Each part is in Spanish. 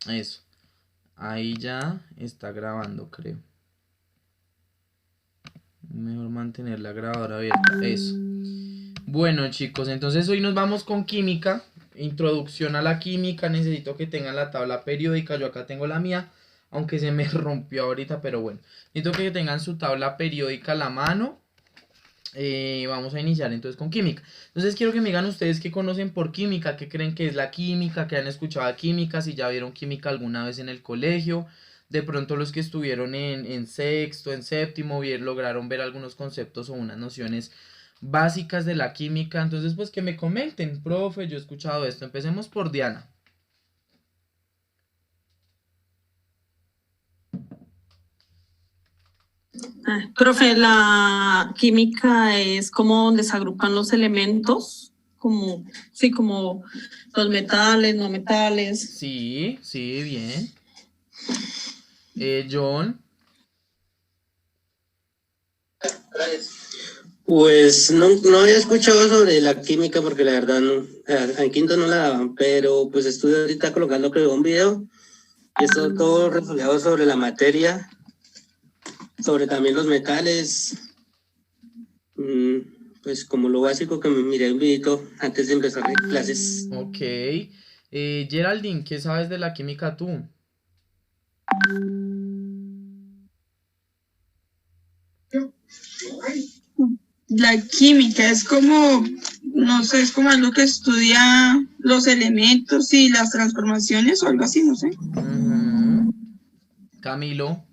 Eso. Ahí ya está grabando, creo. Mejor mantener la grabadora abierta. Eso. Bueno, chicos, entonces hoy nos vamos con química. Introducción a la química. Necesito que tengan la tabla periódica. Yo acá tengo la mía, aunque se me rompió ahorita, pero bueno. Necesito que tengan su tabla periódica a la mano. Vamos a iniciar entonces con química. Entonces quiero que me digan ustedes qué conocen por química, qué creen que es la química, qué han escuchado de química, si ya vieron química alguna vez en el colegio. De pronto los que estuvieron en sexto, en séptimo, lograron ver algunos conceptos o unas nociones básicas de la química. Entonces pues que me comenten, profe, yo he escuchado esto. Empecemos por Diana. Profe, la química es como donde se agrupan los elementos, como, sí, como los metales, no metales. Sí, sí, bien. John. Pues no había escuchado sobre la química porque la verdad no, en quinto no la daban, pero pues estuve ahorita colocando creo un video y esto todo reflejado sobre la materia, sobre también los metales, pues como lo básico que me miré un video antes de empezar las clases. Ok. Geraldine, ¿qué sabes de la química tú? La química es como, no sé, es como algo que estudia los elementos y las transformaciones o algo así, no sé. Camilo.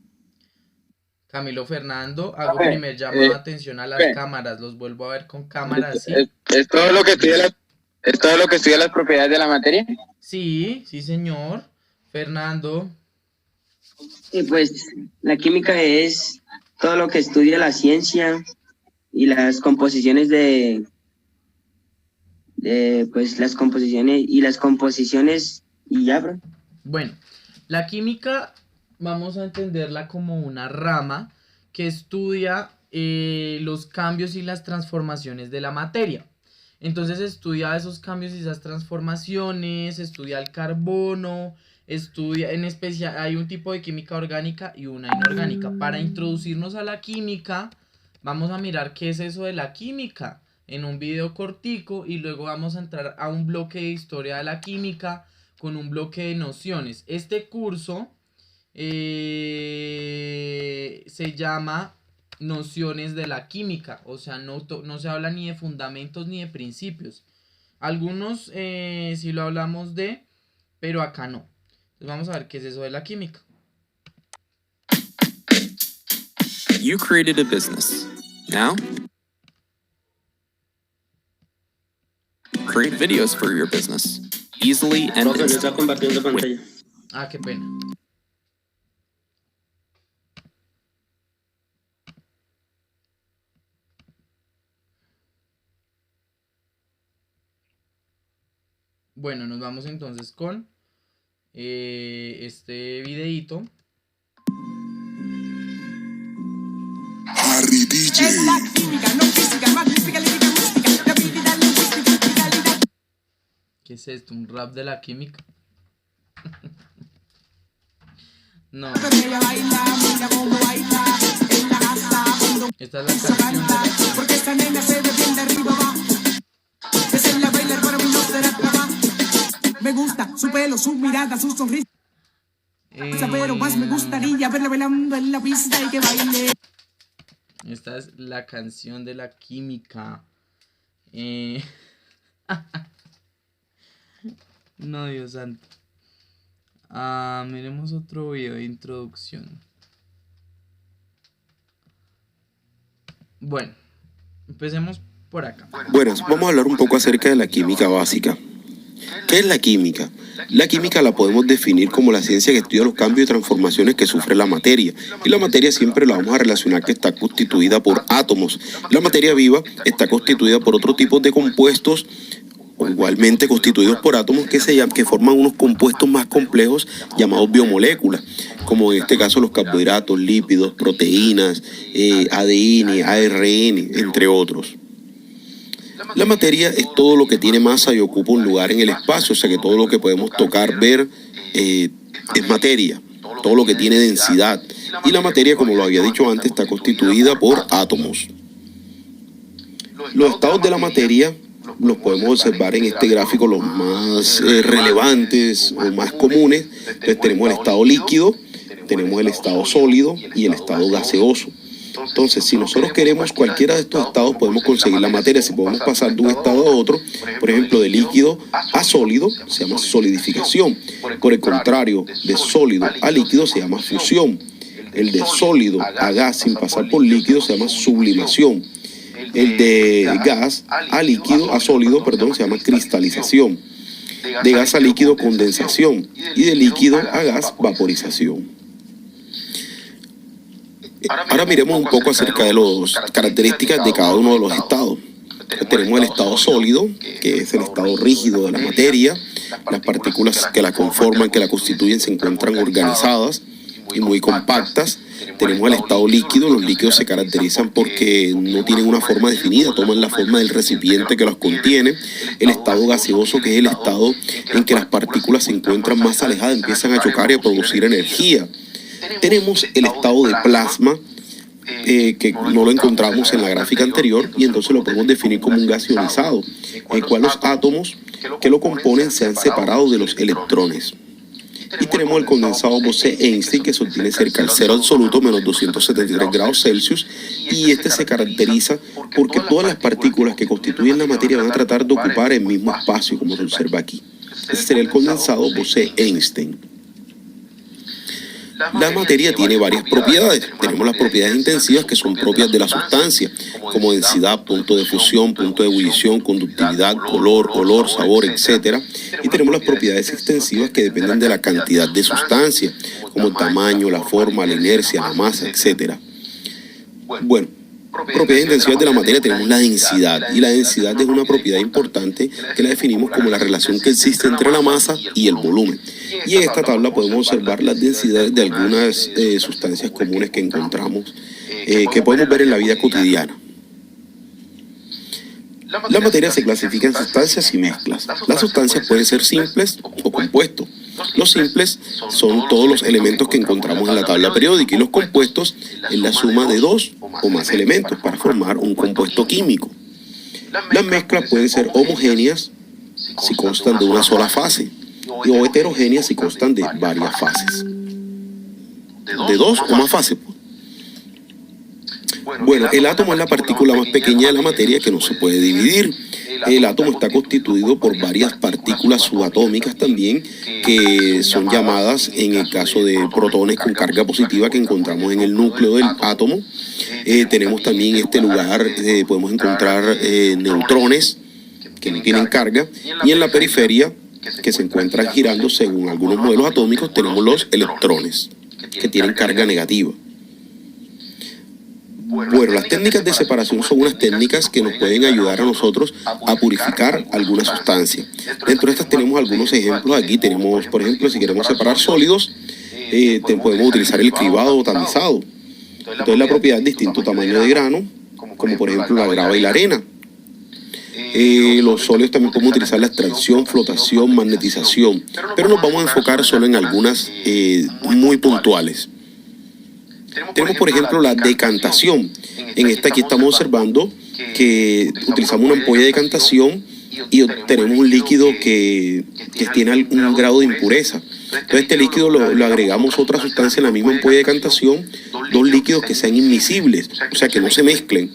Camilo Fernando, hago primer llamado de atención a las cámaras, los vuelvo a ver con cámaras, ¿sí? ¿Es todo lo que estudia las propiedades de la materia? Sí, sí señor. Fernando. Pues la química es todo lo que estudia la ciencia y las composiciones pues las composiciones y ya, bro. Bueno, la química vamos a entenderla como una rama que estudia los cambios y las transformaciones de la materia. Entonces estudia esos cambios y esas transformaciones, estudia el carbono, estudia en especial, hay un tipo de química orgánica y una inorgánica. Para introducirnos a la química, vamos a mirar qué es eso de la química en un video cortico y luego vamos a entrar a un bloque de historia de la química con un bloque de nociones. Este curso se llama nociones de la química, o sea, no se habla ni de fundamentos ni de principios. Algunos sí lo hablamos de, pero acá no. Entonces vamos a ver qué es eso de la química. You created a business. Now, create videos for your business easily and Profe, no está compartiendo pantalla. Ah, qué pena. Bueno, nos vamos entonces con este videíto. Harry DJ. Es la química, no física, magnífica, lírica, mística, la habilidad lingüística y calidad. ¿Qué es esto? ¿Un rap de la química? No. Ella baila, mira cómo baila, en la casa, esta es la canción de la química. porque esta nena se ve bien de arriba abajo. Es en la bailar para mí no será trabajo. Me gusta su pelo, su mirada, su sonrisa. Pero más me gustaría verla bailando en la pista y que baile. Esta es la canción de la química. No, Dios santo. Miremos otro video de introducción. Bueno, empecemos por acá. Buenas, vamos a hablar un poco acerca de la química básica. ¿Qué es la química? La química la podemos definir como la ciencia que estudia los cambios y transformaciones que sufre la materia. Y la materia siempre la vamos a relacionar que está constituida por átomos. La materia viva está constituida por otro tipo de compuestos, o igualmente constituidos por átomos que forman unos compuestos más complejos llamados biomoléculas, como en este caso los carbohidratos, lípidos, proteínas, ADN, ARN, entre otros. La materia es todo lo que tiene masa y ocupa un lugar en el espacio, o sea que todo lo que podemos tocar, ver, es materia, todo lo que tiene densidad. Y la materia, como lo había dicho antes, está constituida por átomos. Los estados de la materia los podemos observar en este gráfico, los más relevantes o más comunes. Entonces tenemos el estado líquido, tenemos el estado sólido y el estado gaseoso. Entonces, si nosotros queremos cualquiera de estos estados, podemos conseguir la materia. Si podemos pasar de un estado a otro, por ejemplo, de líquido a sólido, se llama solidificación. Por el contrario, de sólido a líquido se llama fusión. El de sólido a gas sin pasar por líquido se llama sublimación. El de gas a líquido, a sólido, perdón, se llama cristalización. De gas a líquido, condensación. Y de líquido a gas, vaporización. Ahora miremos un poco acerca de las características de cada uno de los estados. Tenemos el estado sólido, que es el estado rígido de la materia. Las partículas que la conforman, que la constituyen, se encuentran organizadas y muy compactas. Tenemos el estado líquido. Los líquidos se caracterizan porque no tienen una forma definida, toman la forma del recipiente que los contiene. El estado gaseoso, que es el estado en que las partículas se encuentran más alejadas, empiezan a chocar y a producir energía. Tenemos el estado de plasma, que no lo encontramos en la gráfica anterior, y entonces lo podemos definir como un gas ionizado, en el cual los átomos que lo componen se han separado de los electrones. Y tenemos el condensado Bose-Einstein, que se obtiene cerca del cero absoluto, menos 273 grados Celsius, y este se caracteriza porque todas las partículas que constituyen la materia van a tratar de ocupar el mismo espacio, como se observa aquí. Este sería el condensado Bose-Einstein. La materia tiene varias propiedades. Tenemos las propiedades intensivas, que son propias de la sustancia, como densidad, punto de fusión, punto de ebullición, conductividad, color, olor, sabor, etc. Y tenemos las propiedades extensivas, que dependen de la cantidad de sustancia, como el tamaño, la forma, la inercia, la masa, etc. Bueno, propiedades intensivas de la materia, tenemos la densidad, y la densidad es una propiedad importante que la definimos como la relación que existe entre la masa y el volumen. Y en esta tabla podemos observar las densidades de algunas sustancias comunes que encontramos, que podemos ver en la vida cotidiana. La materia se clasifica en sustancias y mezclas. Las sustancias pueden ser simples o compuestos. Los simples son todos los elementos que encontramos en la tabla periódica, y los compuestos es la suma de dos o más elementos para formar un compuesto químico. Las mezclas pueden ser homogéneas si constan de una sola fase, o heterogéneas si constan de varias fases. De dos o más fases. Bueno, el átomo es la partícula más pequeña de la materia que no se puede dividir. El átomo está constituido por varias partículas subatómicas también, que son llamadas, en el caso de protones con carga positiva, que encontramos en el núcleo del átomo. Tenemos también en este lugar, podemos encontrar neutrones que no tienen carga, y en la periferia, que se encuentran girando según algunos modelos atómicos, tenemos los electrones, que tienen carga negativa. Bueno, las técnicas de separación son unas técnicas que nos pueden ayudar a nosotros a purificar alguna sustancia. Dentro de estas tenemos algunos ejemplos aquí. Tenemos, por ejemplo, si queremos separar sólidos, podemos utilizar el cribado o tamizado. Entonces, la propiedad de distinto tamaño de grano, como por ejemplo la grava y la arena. Los sólidos también podemos utilizar la extracción, flotación, magnetización, pero nos vamos a enfocar solo en algunas muy puntuales. Tenemos, por ejemplo, la decantación. En esta aquí estamos observando que utilizamos una ampolla de decantación y obtenemos un líquido que tiene algún grado de impureza. Entonces, este líquido lo agregamos otra sustancia en la misma ampolla de decantación, dos líquidos que sean inmiscibles, o sea, que no se mezclen,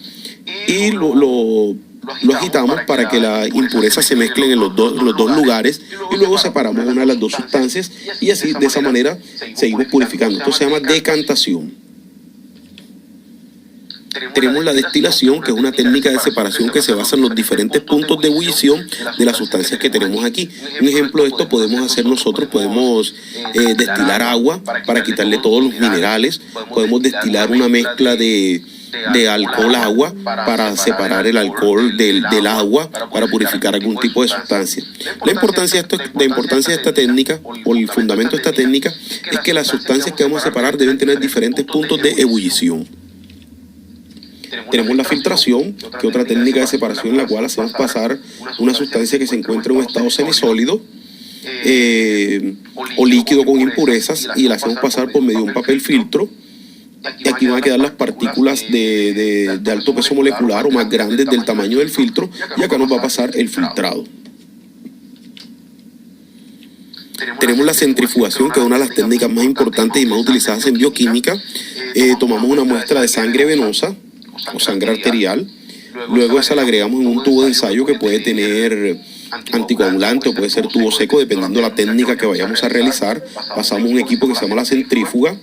y lo agitamos para que la impureza se mezclen en los dos lugares, y luego separamos una de las dos sustancias, y así, de esa manera, seguimos purificando. Esto se llama decantación. Tenemos la destilación, que es una técnica de separación que se basa en los diferentes puntos de ebullición de las sustancias que tenemos aquí. Un ejemplo de esto podemos hacer nosotros, podemos destilar agua para quitarle todos los minerales, podemos destilar una mezcla de alcohol-agua para separar el alcohol del agua, para purificar algún tipo de sustancia. La importancia de esta técnica, o el fundamento de esta técnica, es que las sustancias que vamos a separar deben tener diferentes puntos de ebullición. Tenemos la filtración, que es otra técnica de separación en la cual hacemos pasar una sustancia que se encuentra en un estado semisólido o líquido con impurezas y la hacemos pasar por medio de un papel filtro. Y aquí van a quedar las partículas de alto peso molecular o más grandes del tamaño del filtro, y acá nos va a pasar el filtrado. Tenemos la centrifugación, que es una de las técnicas más importantes y más utilizadas en bioquímica. Tomamos una muestra de sangre venosa o sangre arterial, luego esa la agregamos en un tubo de ensayo que puede tener anticoagulante o puede ser tubo seco, dependiendo de la técnica que vayamos a realizar. Pasamos un equipo que se llama la centrífuga,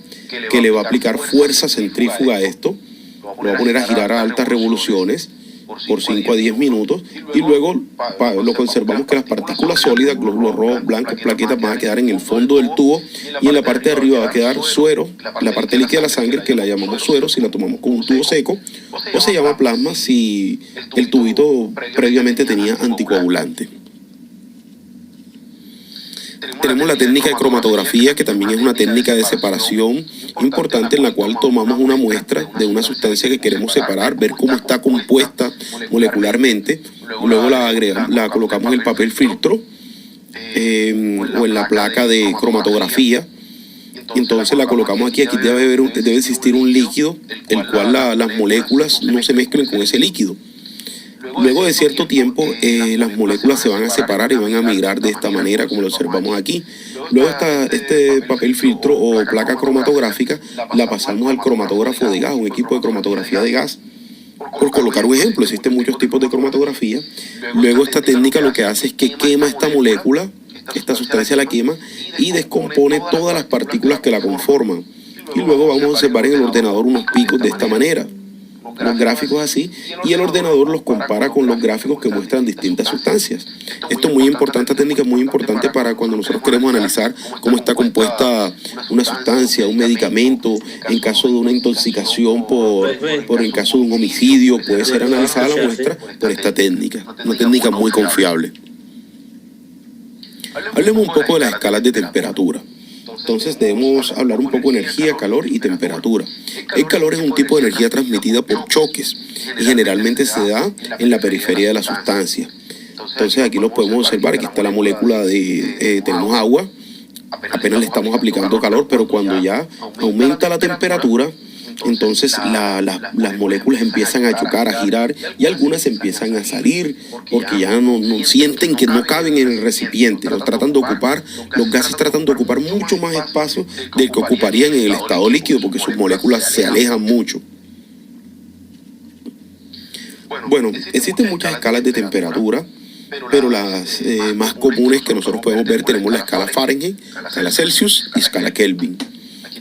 que le va a aplicar fuerza centrífuga a esto, lo va a poner a girar a altas revoluciones por 5 a 10 minutos, y luego lo conservamos que las partículas sólidas, glóbulos rojos, blancos, plaquetas, van a quedar en el fondo del tubo, y en la parte de arriba va a quedar suero, la parte líquida de la sangre, que la llamamos suero si la tomamos con un tubo seco, o se llama plasma si el tubito previamente tenía anticoagulante. Tenemos la técnica de cromatografía, que también es una técnica de separación importante, en la cual tomamos una muestra de una sustancia que queremos separar, ver cómo está compuesta molecularmente, luego la colocamos en el papel filtro o en la placa de cromatografía. Entonces la colocamos aquí debe existir un líquido, el cual las moléculas no se mezclen con ese líquido. Luego de cierto tiempo, las moléculas se van a separar y van a migrar de esta manera, como lo observamos aquí. Luego este papel filtro o placa cromatográfica la pasamos al cromatógrafo de gas, un equipo de cromatografía de gas. Por colocar un ejemplo, existen muchos tipos de cromatografía. Luego esta técnica lo que hace es que quema esta molécula, esta sustancia la quema y descompone todas las partículas que la conforman. Y luego vamos a observar en el ordenador unos picos de esta manera, los gráficos así, y el ordenador los compara con los gráficos que muestran distintas sustancias. Esto es muy importante, esta técnica es muy importante para cuando nosotros queremos analizar cómo está compuesta una sustancia, un medicamento, en caso de una intoxicación por en caso de un homicidio, puede ser analizada la muestra por esta técnica, una técnica muy confiable. Hablemos un poco de las escalas de temperatura. Entonces debemos hablar un poco de energía, calor y temperatura. El calor es un tipo de energía transmitida por choques y generalmente se da en la periferia de la sustancia. Entonces aquí lo podemos observar, aquí está la molécula tenemos agua, apenas le estamos aplicando calor, pero cuando ya aumenta la temperatura, entonces las moléculas empiezan a chocar, a girar, y algunas empiezan a salir porque ya no sienten que no caben en el recipiente. Los gases tratan de ocupar mucho más espacio del que ocuparían en el estado líquido, porque sus moléculas se alejan mucho. Bueno, existen muchas escalas de temperatura, pero las más comunes que nosotros podemos ver, tenemos la escala Fahrenheit, escala Celsius y escala Kelvin.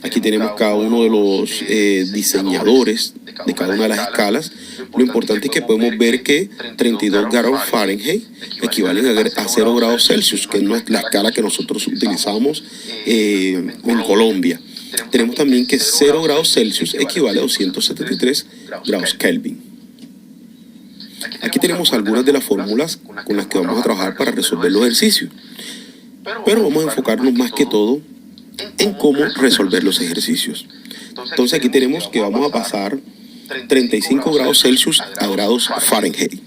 Aquí tenemos cada uno de los diseñadores de cada una de las escalas. Lo importante es que podemos ver que 32 grados Fahrenheit equivalen a 0 grados Celsius, que no es la escala que nosotros utilizamos en Colombia. Tenemos también que 0 grados Celsius equivale a 273 grados Kelvin. Aquí tenemos algunas de las fórmulas con las que vamos a trabajar para resolver los ejercicios, pero vamos a enfocarnos más que todo en cómo resolver los ejercicios. Entonces aquí tenemos que vamos a pasar 35 grados Celsius a grados Fahrenheit.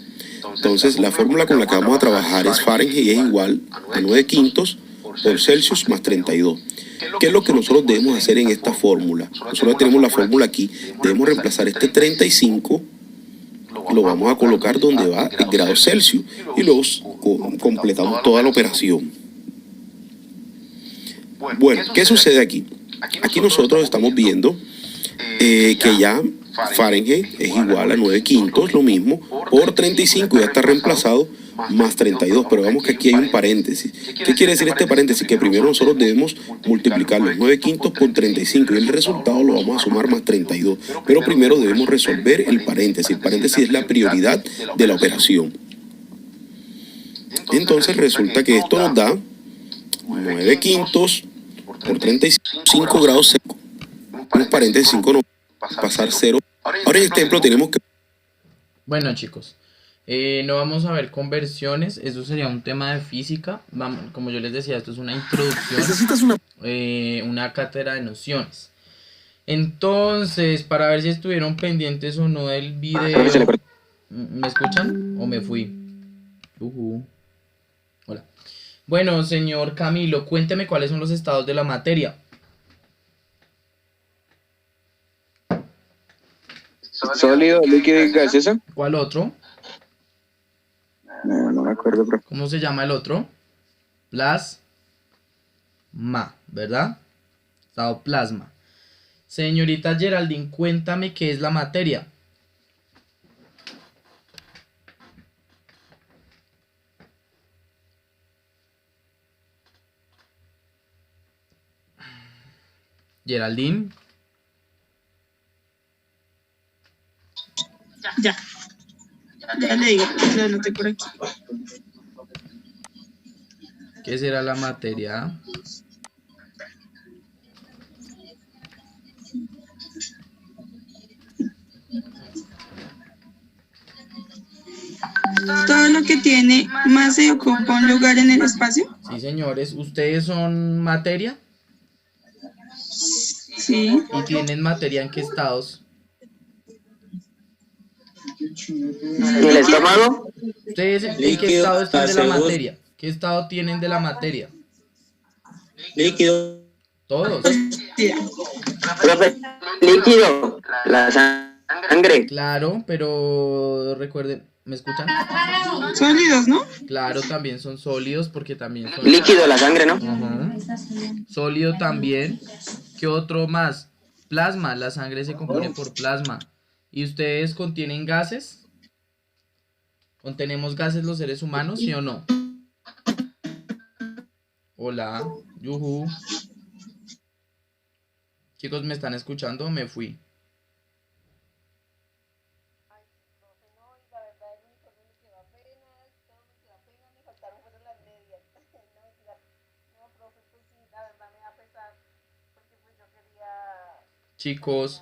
Entonces la fórmula con la que vamos a trabajar es Fahrenheit es igual a 9 quintos por Celsius más 32. ¿Qué es lo que nosotros debemos hacer en esta fórmula? Nosotros tenemos la fórmula aquí, debemos reemplazar este 35, lo vamos a colocar donde va el grado Celsius y luego completamos toda la operación. Bueno, ¿qué sucede aquí? Aquí nosotros estamos viendo que ya Fahrenheit es igual a 9 quintos, lo mismo, por 35 ya está reemplazado, más 32, pero vemos que aquí hay un paréntesis. ¿Qué quiere decir este paréntesis? Que primero nosotros debemos multiplicar los 9 quintos por 35 y el resultado lo vamos a sumar más 32, pero primero debemos resolver el paréntesis. El paréntesis es la prioridad de la operación. Entonces resulta que esto nos da 9 quintos por 35 grados seco. Un paréntesis 5 no va a pasar 0. Ahora en este ejemplo tenemos que... Bueno, chicos, no vamos a ver conversiones. Eso sería un tema de física. Como yo les decía, esto es una introducción. Necesitas una cátedra de nociones. Entonces, para ver si estuvieron pendientes o no del video. ¿Me escuchan? ¿O me fui? Hola. Bueno, señor Camilo, cuénteme cuáles son los estados de la materia. Sólido, líquido y gaseoso. ¿Cuál otro? No me acuerdo, profe. ¿Cómo se llama el otro? Plasma, ¿verdad? Estado plasma. Señorita Geraldine, cuéntame qué es la materia. Geraldine. Ya. Ya le digo, lo anoté por aquí. ¿Qué será la materia? Todo lo que tiene masa y ocupa un lugar en el espacio. Sí, señores. ¿Ustedes son materia? Sí. ¿Y tienen materia en qué estados? ¿Y el estómago? ¿Ustedes en qué Líquido, estado están de la gaseoso. materia? ¿Qué estado tienen de la materia? Líquido. Todos. Sí. Profe, líquido, la sangre. Claro, pero recuerden, ¿me escuchan? Sólidos, ¿no? Claro, también son sólidos porque también son... Líquido, la sangre, ¿no? Ajá. Sólido también. ¿Qué otro más? Plasma, la sangre se compone por plasma. ¿Y ustedes contienen gases? ¿Contenemos gases los seres humanos, sí o no? Hola, yuhu. Chicos, ¿me están escuchando? Me fui. Chicos.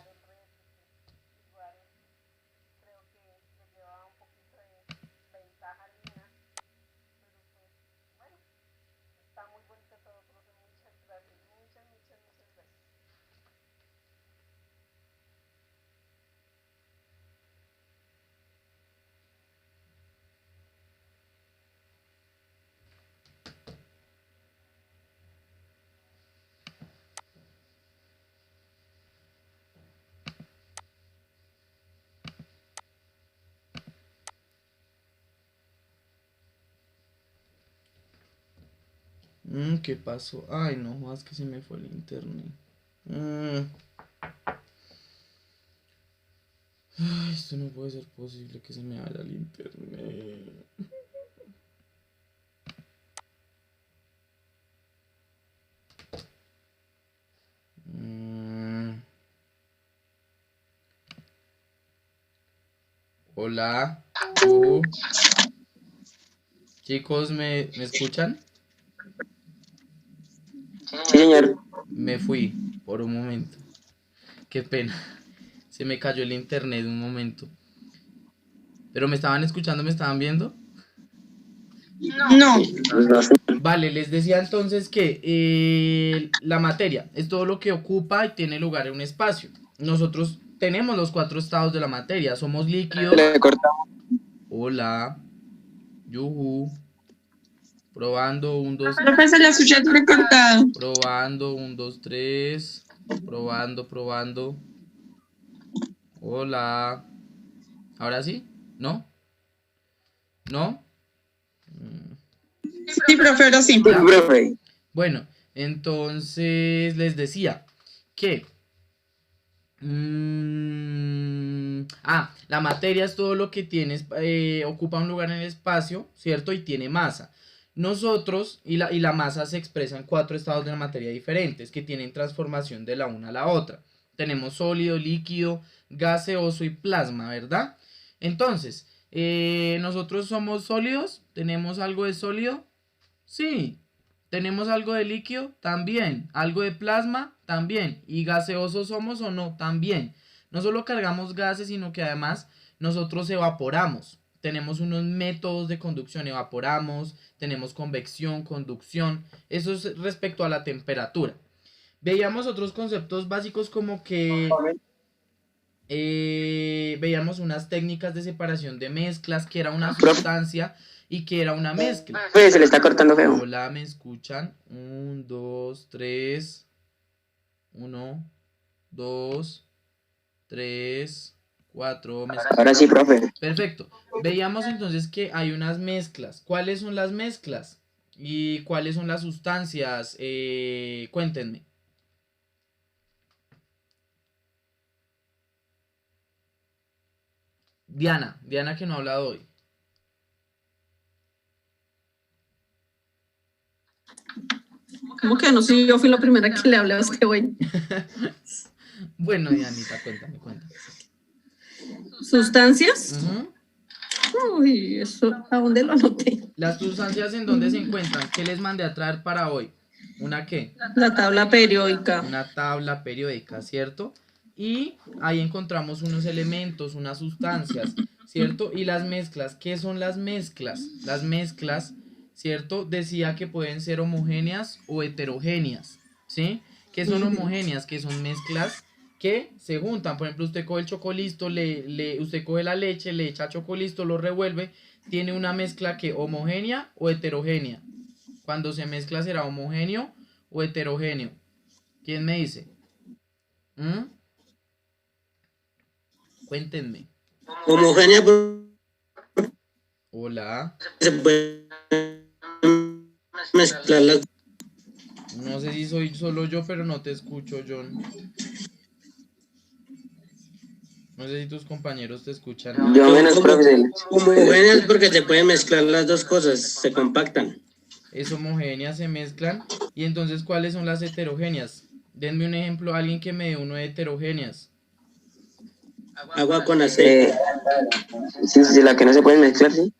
¿Qué pasó? Ay, no, más que se me fue el internet. Ay, esto no puede ser posible que se me vaya el internet. Hola. Chicos, ¿me escuchan? Sí, señor. Me fui por un momento. Qué pena. Se me cayó el internet un momento. ¿Pero me estaban escuchando? ¿Me estaban viendo? No. Vale, les decía entonces que la materia es todo lo que ocupa y tiene lugar en un espacio. Nosotros tenemos los 4 estados de la materia. Somos líquidos. Le cortamos. Hola. Yuhu. Probando, 1, 2, Profe, se le escucha recortado. probando, 1, 2, 3. Probando. Hola. ¿Ahora sí? ¿No? ¿No? Sí, profe, ahora sí. Ya. Profe. Bueno, entonces les decía que la materia es todo lo que tienes, ocupa un lugar en el espacio, ¿cierto? Y tiene masa. Nosotros, y la masa se expresa en 4 estados de la materia diferentes, que tienen transformación de la una a la otra. Tenemos sólido, líquido, gaseoso y plasma, ¿verdad? Entonces, nosotros somos sólidos, ¿tenemos algo de sólido? Sí. ¿Tenemos algo de líquido? También. ¿Algo de plasma? También. ¿Y gaseosos somos o no? También. No solo cargamos gases, sino que además nosotros evaporamos. Tenemos unos métodos de conducción, evaporamos, tenemos convección, conducción. Eso es respecto a la temperatura. Veíamos otros conceptos básicos como que veíamos unas técnicas de separación de mezclas, que era una sustancia y que era una mezcla. Pues se le está cortando feo. Hola, ¿me escuchan? 1, 2, 3. 1, 2, 3, 4. Ahora sí, profe. Perfecto. Veíamos entonces que hay unas mezclas. ¿Cuáles son las mezclas? ¿Y cuáles son las sustancias? Cuéntenme. Diana que no ha hablado hoy. ¿Cómo que no? Si yo fui la primera que le hablé a usted hoy. Bueno, Dianita, cuéntame. ¿Sustancias? Ujú. Uy, eso, ¿a dónde lo anoté? Las sustancias en dónde se encuentran. ¿Qué les mandé a traer para hoy? ¿Una qué? La tabla periódica. Una tabla periódica, ¿cierto? Y ahí encontramos unos elementos, unas sustancias, ¿cierto? Y las mezclas. ¿Qué son las mezclas? Las mezclas, ¿cierto? Decía que pueden ser homogéneas o heterogéneas, ¿sí? ¿Qué son homogéneas? Que son mezclas que se juntan. Por ejemplo, usted coge el chocolisto, usted coge la leche, le echa chocolisto, lo revuelve, tiene una mezcla que homogénea o heterogénea. Cuando se mezcla será homogéneo o heterogéneo. ¿Quién me dice? Cuéntenme. Homogénea Hola. se puede mezclar las. No sé si soy solo yo, pero no te escucho, John. No sé si tus compañeros te escuchan. Yo menos, profe. Homogéneas porque se pueden mezclar las dos cosas, se compactan. Es homogénea, se mezclan. Y entonces, ¿cuáles son las heterogéneas? Denme un ejemplo, alguien que me dé uno de heterogéneas. Agua con aceite. Sí, la que no se pueden mezclar, sí.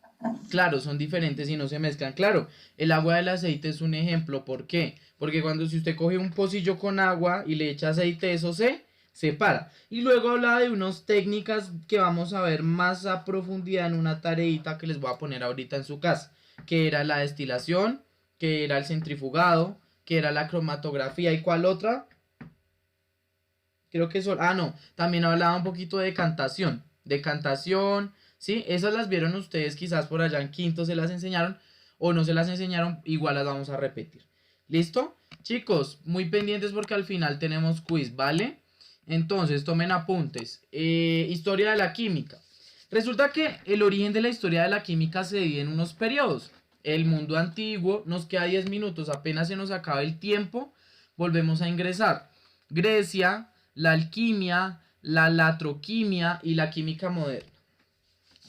Claro, son diferentes y no se mezclan. Claro, el agua del aceite es un ejemplo. ¿Por qué? Porque si usted coge un pocillo con agua y le echa aceite, eso se separa. Y luego hablaba de unas técnicas que vamos a ver más a profundidad en una tareita que les voy a poner ahorita en su casa. Que era la destilación, que era el centrifugado, que era la cromatografía. ¿Y cuál otra? Creo que eso... no, también hablaba un poquito de decantación. Decantación, ¿sí? Esas las vieron ustedes quizás por allá en quinto, se las enseñaron o no se las enseñaron, igual las vamos a repetir. ¿Listo? Chicos, muy pendientes porque al final tenemos quiz, ¿vale? Entonces, tomen apuntes. Historia de la química. Resulta que el origen de la historia de la química se divide en unos periodos. El mundo antiguo, nos queda 10 minutos, apenas se nos acaba el tiempo, volvemos a ingresar. Grecia, la alquimia, la latroquimia y la química moderna.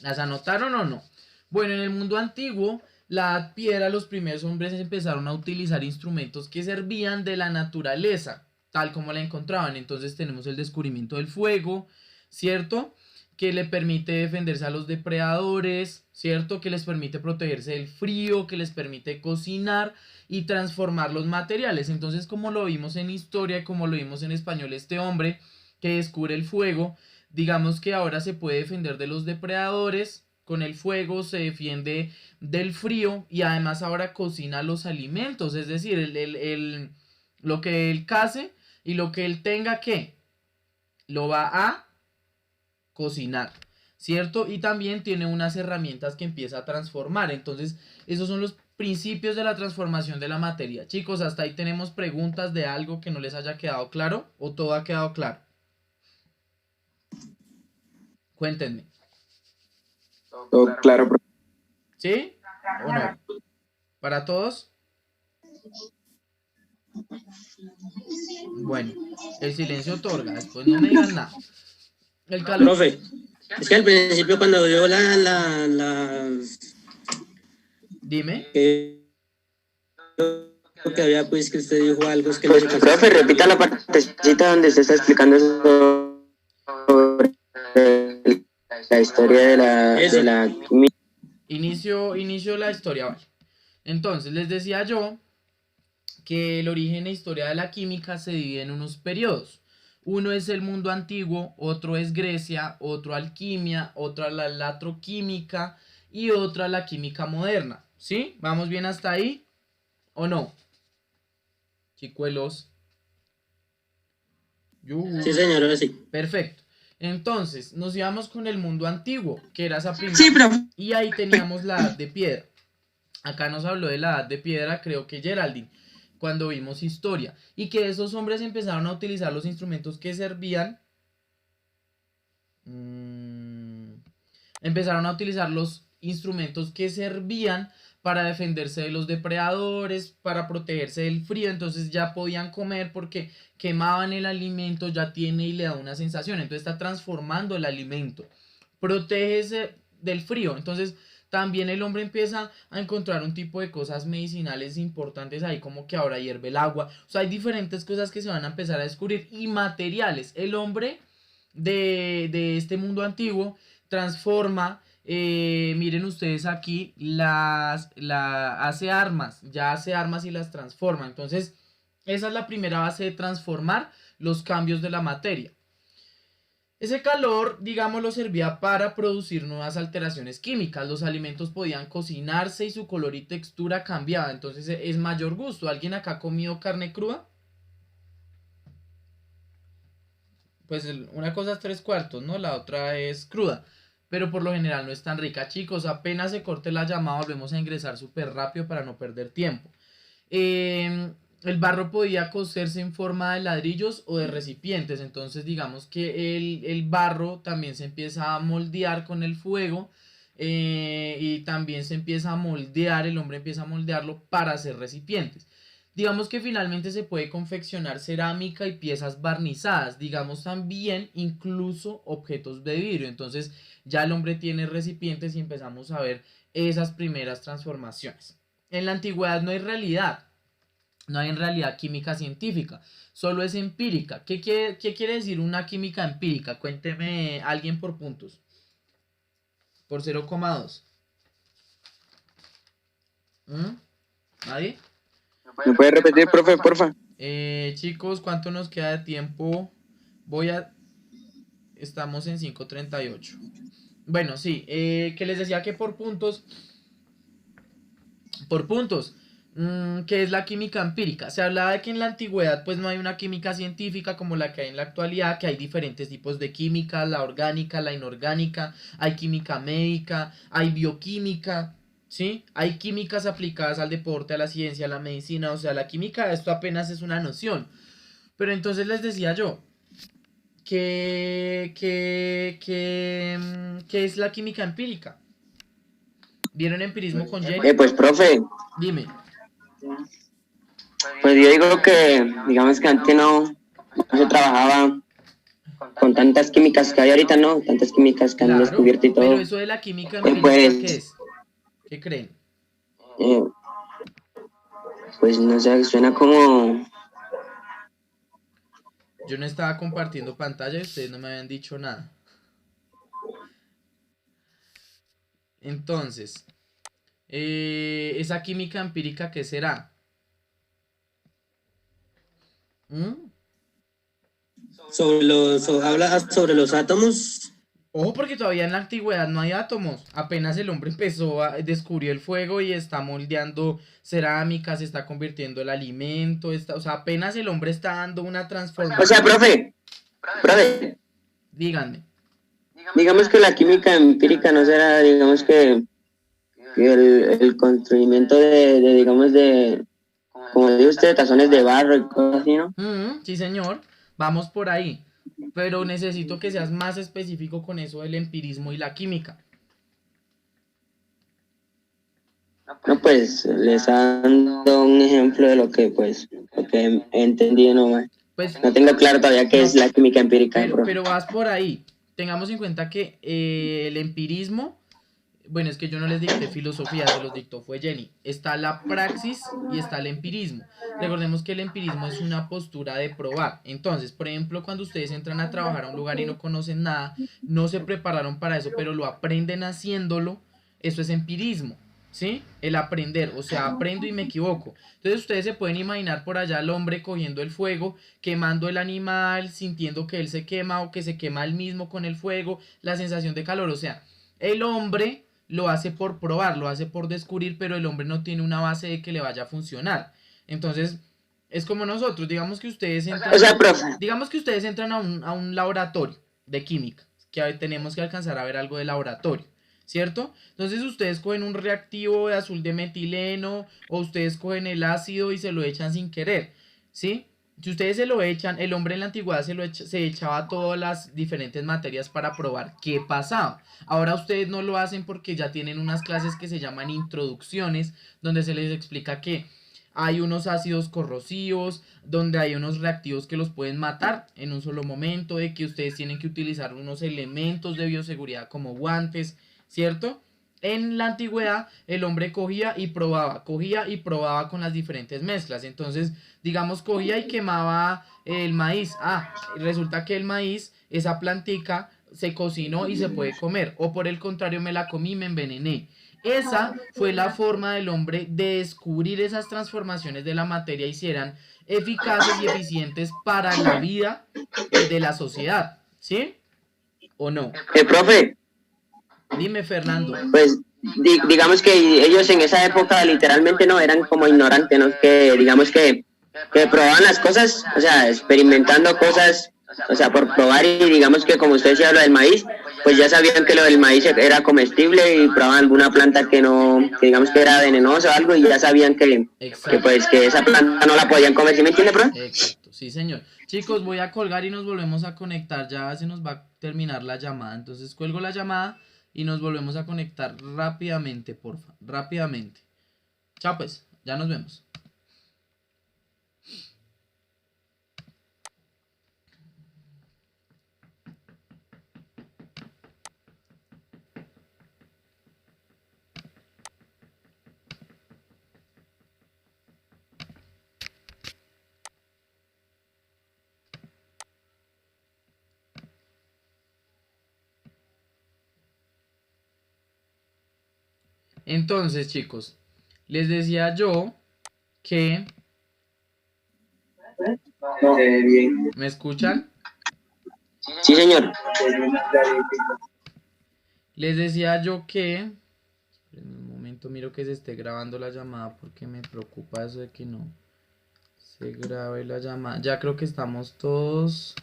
¿Las anotaron o no? Bueno, en el mundo antiguo, la Edad Piedra, los primeros hombres empezaron a utilizar instrumentos que servían de la naturaleza, tal como la encontraban. Entonces tenemos el descubrimiento del fuego, ¿cierto? Que le permite defenderse a los depredadores, ¿cierto? Que les permite protegerse del frío, que les permite cocinar y transformar los materiales. Entonces, como lo vimos en historia, como lo vimos en español, este hombre que descubre el fuego, digamos que ahora se puede defender de los depredadores con el fuego, se defiende del frío y además ahora cocina los alimentos, es decir, lo que él case y lo que él tenga que lo va a cocinar, ¿cierto? Y también tiene unas herramientas que empieza a transformar. Entonces, esos son los principios de la transformación de la materia. Chicos, hasta ahí tenemos preguntas de algo que no les haya quedado claro o todo ha quedado claro. Cuéntenme. Todo claro, profe. ¿Sí? ¿O no? ¿Para todos? Bueno, el silencio otorga, después no me digan nada. El calor. Profe, es que al principio cuando vio Dime. que había pues que usted dijo algo, es que no se cansó. Profe, repita la partecita donde se está explicando sobre la historia de la química. Inicio la historia, vale. Entonces, les decía yo que el origen e historia de la química se divide en unos periodos. Uno es el mundo antiguo, otro es Grecia, otro alquimia, otra la latroquímica y otra la química moderna. ¿Sí? ¿Vamos bien hasta ahí? ¿O no? Chicuelos. Sí, señor, sí. Perfecto. Entonces, nos íbamos con el mundo antiguo, que era esa primera. Sí, profe. Y ahí teníamos la edad de piedra. Acá nos habló de la edad de piedra, creo que Geraldine, cuando vimos historia, y que esos hombres empezaron a utilizar los instrumentos que servían. Empezaron a utilizar los instrumentos que servían para defenderse de los depredadores, para protegerse del frío, entonces ya podían comer porque quemaban el alimento, ya tiene y le da una sensación, entonces está transformando el alimento, protégese del frío, entonces también el hombre empieza a encontrar un tipo de cosas medicinales importantes ahí, como que ahora hierve el agua, o sea, hay diferentes cosas que se van a empezar a descubrir, y materiales, el hombre de este mundo antiguo transforma, miren ustedes aquí, hace armas, ya hace armas y las transforma. Entonces, esa es la primera base de transformar los cambios de la materia. Ese calor, digámoslo, servía para producir nuevas alteraciones químicas. Los alimentos podían cocinarse y su color y textura cambiaba. Entonces, es mayor gusto. ¿Alguien acá ha comido carne cruda? Pues una cosa es 3/4, ¿no? La otra es cruda. Pero por lo general no es tan rica. Chicos, apenas se corte la llamada, volvemos a ingresar súper rápido para no perder tiempo. El barro podía cocerse en forma de ladrillos o de recipientes. Entonces digamos que el barro también se empieza a moldear con el fuego. Y también se empieza a moldear, el hombre empieza a moldearlo para hacer recipientes. Digamos que finalmente se puede confeccionar cerámica y piezas barnizadas, digamos también incluso objetos de vidrio. Entonces ya el hombre tiene recipientes y empezamos a ver esas primeras transformaciones. En la antigüedad no hay realidad, no hay en realidad química científica, solo es empírica. ¿Qué quiere decir una química empírica? Cuénteme alguien por puntos. Por 0,2. ¿Nadie? ¿Me puede repetir, profe, porfa? Chicos, ¿cuánto nos queda de tiempo? Estamos en 5:38. Bueno, sí, que les decía que por puntos, ¿qué es la química empírica? Se hablaba de que en la antigüedad pues no hay una química científica como la que hay en la actualidad, que hay diferentes tipos de química, la orgánica, la inorgánica, hay química médica, hay bioquímica, ¿sí? Hay químicas aplicadas al deporte, a la ciencia, a la medicina, o sea, la química, esto apenas es una noción. Pero entonces les decía yo, ¿qué es la química empírica? ¿Vieron empirismo con Jenny? Pues, profe, Dime. pues yo digo que, digamos que antes no se trabajaba con tantas químicas que hay ahorita, ¿no? Tantas químicas que han Claro, descubierto y todo. pero eso de la química empírica, Pues, ¿qué es? ¿Qué creen? Pues no sé, suena como... Yo no estaba compartiendo pantalla y ustedes no me habían dicho nada. Entonces, esa química empírica, ¿qué será? Habla sobre los átomos. Ojo, porque todavía en la antigüedad no hay átomos. Apenas el hombre descubrió el fuego y está moldeando cerámica, se está convirtiendo el alimento, o sea, apenas el hombre está dando una transformación. O sea, profe, Díganme. digamos que la química empírica no será, digamos que el construimiento digamos, como dice usted, tazones de barro y cosas así, ¿no? Sí, señor. Vamos por ahí. Pero necesito que seas más específico con eso del empirismo y la química. No, pues les dando un ejemplo de lo que he entendido nomás. Pues, No tengo claro todavía qué es la química empírica, profe. pero vas por ahí. Tengamos en cuenta que el empirismo, bueno, es que yo no les dicté filosofía, se los dictó fue Jenny. Está la praxis y está el empirismo. Recordemos que el empirismo es una postura de probar. Entonces, por ejemplo, cuando ustedes entran a trabajar a un lugar y no conocen nada, no se prepararon para eso, pero lo aprenden haciéndolo, eso es empirismo, ¿sí? El aprender, o sea, aprendo y me equivoco. Entonces ustedes se pueden imaginar por allá al hombre cogiendo el fuego, quemando el animal, sintiendo que él se quema o que se quema él mismo con el fuego, la sensación de calor, o sea, el hombre lo hace por probar, lo hace por descubrir, pero el hombre no tiene una base de que le vaya a funcionar. Entonces, es como nosotros, digamos que ustedes entran, O sea, profe, digamos que ustedes entran a un laboratorio de química, que tenemos que alcanzar a ver algo de laboratorio. ¿cierto? Entonces ustedes cogen un reactivo de azul de metileno o ustedes cogen el ácido y se lo echan sin querer, ¿sí? Si ustedes se lo echan, el hombre en la antigüedad se echaba todas las diferentes materias para probar qué pasaba. Ahora ustedes no lo hacen porque ya tienen unas clases que se llaman introducciones, donde se les explica que hay unos ácidos corrosivos, donde hay unos reactivos que los pueden matar en un solo momento, de que ustedes tienen que utilizar unos elementos de bioseguridad como guantes, ¿cierto? En la antigüedad el hombre cogía y probaba con las diferentes mezclas. Entonces, digamos, cogía y quemaba el maíz. Resulta que el maíz, esa plantica, se cocinó y se puede comer. O por el contrario, me la comí y me envenené. Esa fue la forma del hombre de descubrir esas transformaciones de la materia y si eran eficaces y eficientes para la vida de la sociedad. ¿Sí? ¿O no? Profe, Dime, Fernando. pues digamos que ellos en esa época literalmente no eran como ignorantes, ¿no? Que digamos que probaban las cosas, o sea, experimentando cosas, o sea, por probar y digamos que como usted decía lo del maíz, pues ya sabían que lo del maíz era comestible y probaban alguna planta que no, que digamos que era venenosa o algo y ya sabían que pues que esa planta no la podían comer, ¿sí me entiende, profe? Exacto, sí señor. Chicos, voy a colgar y nos volvemos a conectar, ya se nos va a terminar la llamada, entonces cuelgo la llamada y nos volvemos a conectar rápidamente, porfa, rápidamente. Chao pues, ya nos vemos. Entonces, chicos, les decía yo que... ¿Me escuchan? Sí, señor. Les decía yo que... En un momento miro que se esté grabando la llamada porque me preocupa eso de que no se grabe la llamada. Ya creo que estamos todos.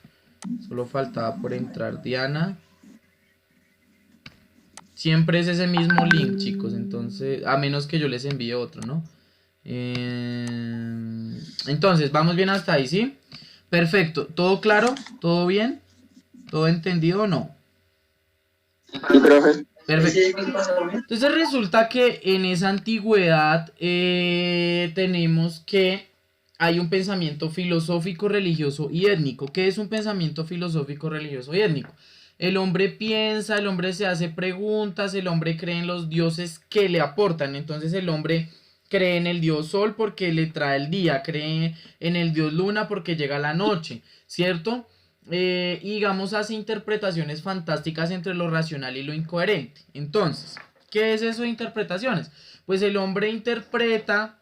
Solo faltaba por entrar Diana. Siempre es ese mismo link, chicos, entonces, a menos que yo les envíe otro, ¿no? Entonces, ¿vamos bien hasta ahí, sí? Perfecto, ¿todo claro? ¿Todo bien? ¿Todo entendido o no? Sí, profe. Perfecto. Entonces resulta que en esa antigüedad tenemos que hay un pensamiento filosófico, religioso y étnico. ¿Qué es un pensamiento filosófico, religioso y étnico? El hombre piensa, el hombre se hace preguntas, el hombre cree en los dioses que le aportan. Entonces el hombre cree en el dios sol porque le trae el día, cree en el dios luna porque llega la noche, ¿cierto? Y digamos hace interpretaciones fantásticas entre lo racional y lo incoherente. Entonces, ¿qué es eso de interpretaciones? Pues el hombre interpreta,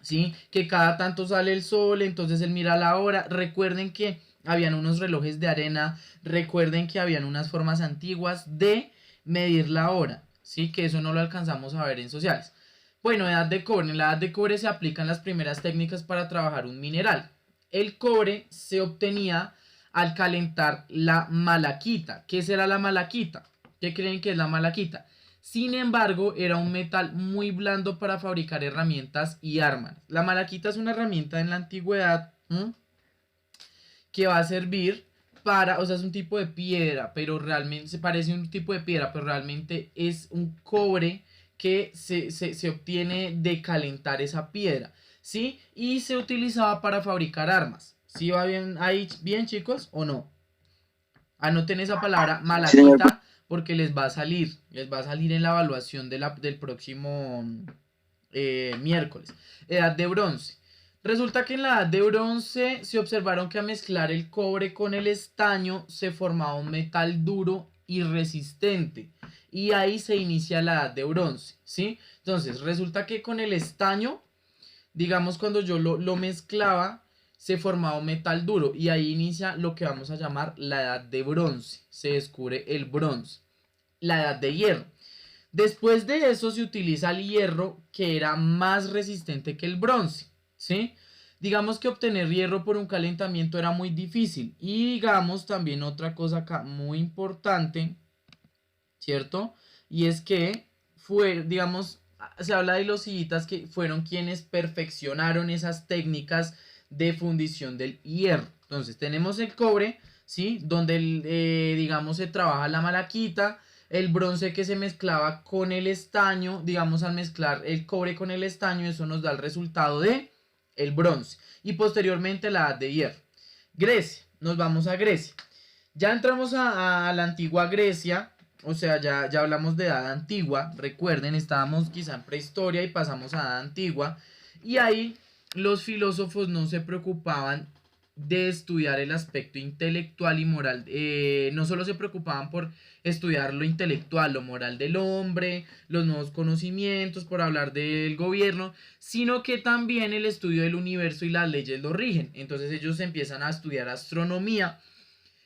¿sí? Que cada tanto sale el sol, entonces él mira la hora. Recuerden que habían unos relojes de arena, recuerden que habían unas formas antiguas de medir la hora, ¿sí? Que eso no lo alcanzamos a ver en sociales. Bueno, edad de cobre. En la edad de cobre se aplican las primeras técnicas para trabajar un mineral. El cobre se obtenía al calentar la malaquita. ¿Qué será la malaquita? ¿Qué creen que es la malaquita? Sin embargo, era un metal muy blando para fabricar herramientas y armas. La malaquita es una herramienta en la antigüedad, que va a servir para, o sea, es un tipo de piedra, pero realmente se parece a un tipo de piedra, pero realmente es un cobre que se obtiene de calentar esa piedra, ¿sí? Y se utilizaba para fabricar armas. ¿Sí va bien ahí, bien, chicos, o no? Anoten esa palabra malaquita porque les va a salir en la evaluación del próximo miércoles. Edad de bronce. Resulta que en la edad de bronce se observaron que al mezclar el cobre con el estaño se formaba un metal duro y resistente. Y ahí se inicia la edad de bronce, ¿sí? Entonces, resulta que con el estaño, digamos cuando yo lo mezclaba, se formaba un metal duro. Y ahí inicia lo que vamos a llamar la edad de bronce. Se descubre el bronce. La edad de hierro. Después de eso se utiliza el hierro, que era más resistente que el bronce, ¿sí? Digamos que obtener hierro por un calentamiento era muy difícil. Y digamos también otra cosa acá muy importante, ¿cierto? y es que digamos, se habla de los sillitas que fueron quienes perfeccionaron esas técnicas de fundición del hierro. Entonces tenemos el cobre, ¿sí? Donde digamos se trabaja la malaquita, el bronce que se mezclaba con el estaño, digamos al mezclar el cobre con el estaño, eso nos da el resultado de el bronce, y posteriormente la edad de hierro. Grecia, nos vamos a Grecia. Ya entramos a la antigua Grecia, o sea, ya hablamos de edad antigua, recuerden, estábamos quizá en prehistoria y pasamos a edad antigua, y ahí los filósofos no se preocupaban de estudiar el aspecto intelectual y moral, no solo se preocupaban por estudiar lo intelectual, lo moral del hombre, los nuevos conocimientos, por hablar del gobierno, sino que también el estudio del universo y las leyes lo rigen. Entonces ellos empiezan a estudiar astronomía,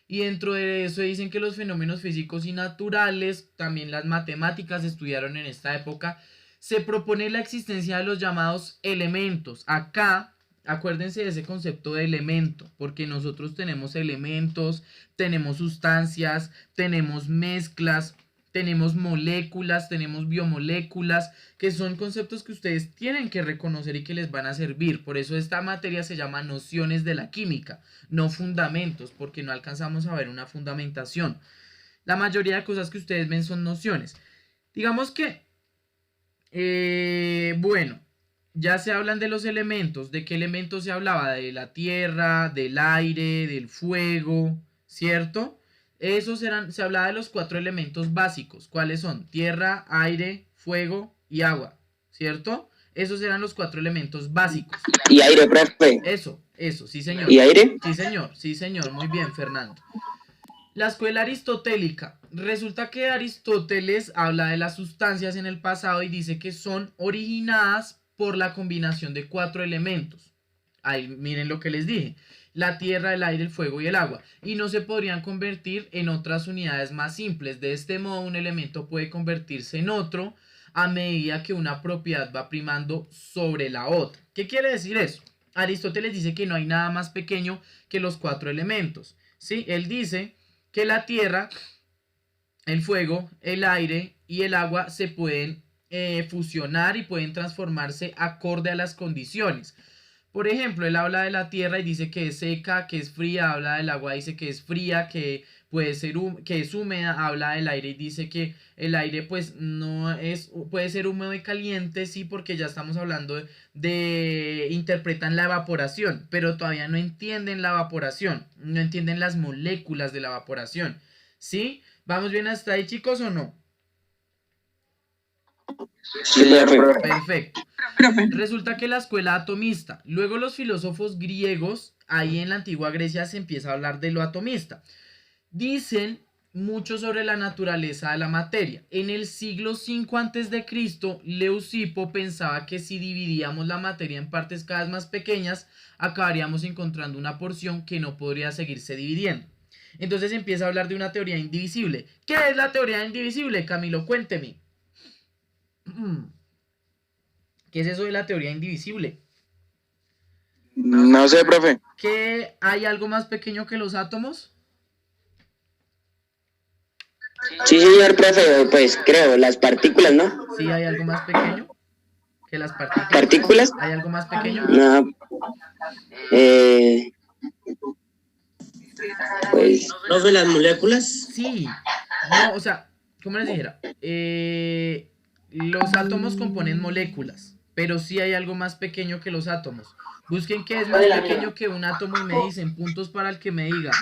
y dentro de eso dicen que los fenómenos físicos y naturales, también las matemáticas se estudiaron en esta época. Se propone la existencia de los llamados elementos. Acá, acuérdense de ese concepto de elemento, porque nosotros tenemos elementos, tenemos sustancias, tenemos mezclas, tenemos moléculas, tenemos biomoléculas, que son conceptos que ustedes tienen que reconocer y que les van a servir. Por eso esta materia se llama nociones de la química, no fundamentos, porque no alcanzamos a ver una fundamentación. La mayoría de cosas que ustedes ven son nociones. Digamos que, bueno, ya se hablan de los elementos. ¿De qué elementos se hablaba? De la tierra, del aire, del fuego, ¿cierto? Se hablaba de los 4 elementos básicos. ¿Cuáles son? Tierra, aire, fuego y agua, ¿cierto? Esos eran los 4 elementos básicos. Y aire, profe. Eso, sí señor. ¿Y aire? Sí señor, muy bien, Fernando. La escuela aristotélica. Resulta que Aristóteles habla de las sustancias en el pasado y dice que son originadas por la combinación de 4 elementos. Ahí miren lo que les dije. La tierra, el aire, el fuego y el agua, y no se podrían convertir en otras unidades más simples. De este modo, un elemento puede convertirse en otro a medida que una propiedad va primando sobre la otra. ¿Qué quiere decir eso? Aristóteles dice que no hay nada más pequeño que los 4 elementos, ¿sí? Él dice que la tierra, el fuego, el aire y el agua se pueden fusionar y pueden transformarse acorde a las condiciones. Por ejemplo, él habla de la tierra y dice que es seca, que es fría, habla del agua, dice que es fría, que puede ser que es húmeda, habla del aire y dice que el aire pues no es, puede ser húmedo y caliente, sí, porque ya estamos hablando interpretan la evaporación, pero todavía no entienden la evaporación, no entienden las moléculas de la evaporación, ¿sí? ¿Vamos bien hasta ahí, chicos, o no? Sí, perfecto. Resulta que la escuela atomista, luego los filósofos griegos, ahí en la antigua Grecia se empieza a hablar de lo atomista. Dicen mucho sobre la naturaleza de la materia. En el siglo V a.C., Leucipo pensaba que si dividíamos la materia en partes cada vez más pequeñas, acabaríamos encontrando una porción que no podría seguirse dividiendo. Entonces empieza a hablar de una teoría indivisible. ¿Qué es la teoría indivisible, Camilo? Cuénteme. ¿Qué es eso de la teoría indivisible? No sé, profe. ¿Que hay algo más pequeño que los átomos? Sí, señor, profe, pues creo, las partículas, ¿no? Sí, hay algo más pequeño que las partículas. ¿Partículas? ¿Hay algo más pequeño? No. Pues... ¿No de las moléculas? Sí. No, o sea, ¿cómo les dijera? Los átomos componen moléculas, pero sí hay algo más pequeño que los átomos. Busquen qué es más pequeño que un átomo y me dicen puntos para el que me diga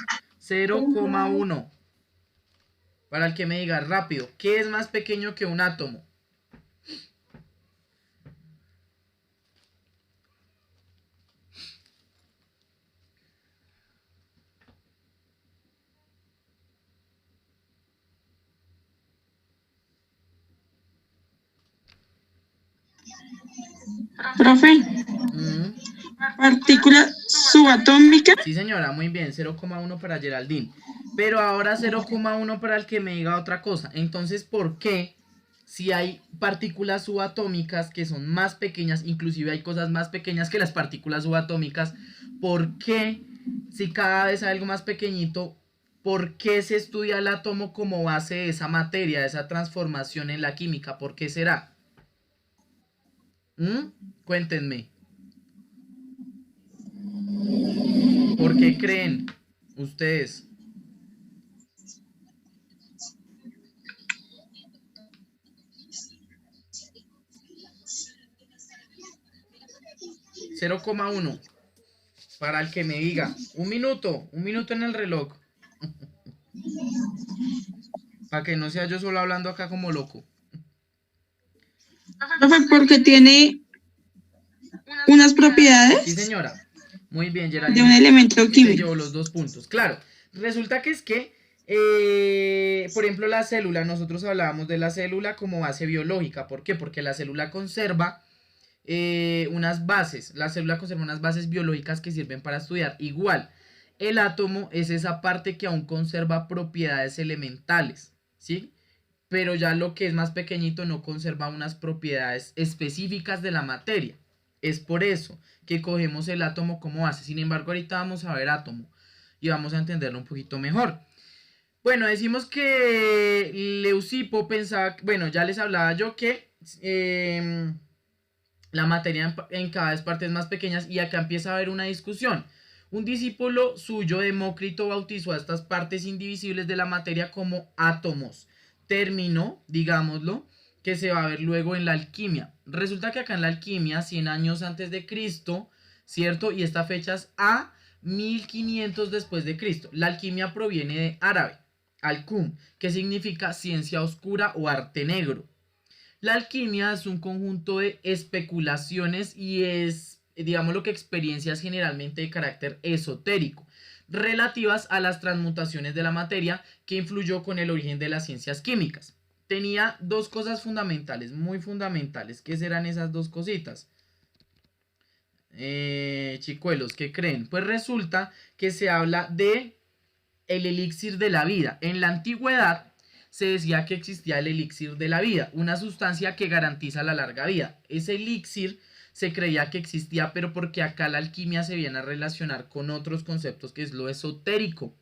0,1. Para el que me diga rápido, ¿qué es más pequeño que un átomo? Profe, partícula subatómica. Sí, señora, muy bien, 0,1 para Geraldine. Pero ahora 0,1 para el que me diga otra cosa. Entonces, ¿por qué si hay partículas subatómicas que son más pequeñas, inclusive hay cosas más pequeñas que las partículas subatómicas, por qué si cada vez hay algo más pequeñito, ¿por qué se estudia el átomo como base de esa materia, de esa transformación en la química? ¿Por qué será? Cuéntenme. ¿Por qué creen ustedes? $0,1 para el que me diga. Un minuto en el reloj. Para que no sea yo solo hablando acá como loco. Profe, porque tiene unas propiedades Sí, señora. Muy bien, de un Geraldine. elemento Se químico. llevó los 2 puntos. Claro, resulta que es que, por ejemplo, la célula, nosotros hablábamos de la célula como base biológica. ¿Por qué? Porque la célula conserva unas bases. La célula conserva unas bases biológicas que sirven para estudiar. Igual, el átomo es esa parte que aún conserva propiedades elementales, ¿sí? Pero ya lo que es más pequeñito no conserva unas propiedades específicas de la materia. Es por eso que cogemos el átomo como base. Sin embargo, ahorita vamos a ver átomo y vamos a entenderlo un poquito mejor. Bueno, decimos que Leucipo pensaba, bueno, ya les hablaba yo que la materia en cada vez partes más pequeñas, y acá empieza a haber una discusión. Un discípulo suyo, Demócrito, bautizó a estas partes indivisibles de la materia como átomos. Término, digámoslo, que se va a ver luego en la alquimia. Resulta que acá en la alquimia, 100 años antes de Cristo, ¿cierto? Y esta fecha es a 1500 después de Cristo. La alquimia proviene de árabe, alkum, que significa ciencia oscura o arte negro. La alquimia es un conjunto de especulaciones y es, digamos, lo que experiencias generalmente de carácter esotérico, relativas a las transmutaciones de la materia que influyó con el origen de las ciencias químicas. Tenía 2 cosas fundamentales, muy fundamentales. ¿Qué serán esas 2 cositas? Chicuelos, ¿qué creen? Pues resulta que se habla de el elixir de la vida. En la antigüedad se decía que existía el elixir de la vida, una sustancia que garantiza la larga vida. Ese elixir se creía que existía, pero porque acá la alquimia se viene a relacionar con otros conceptos, que es lo esotérico,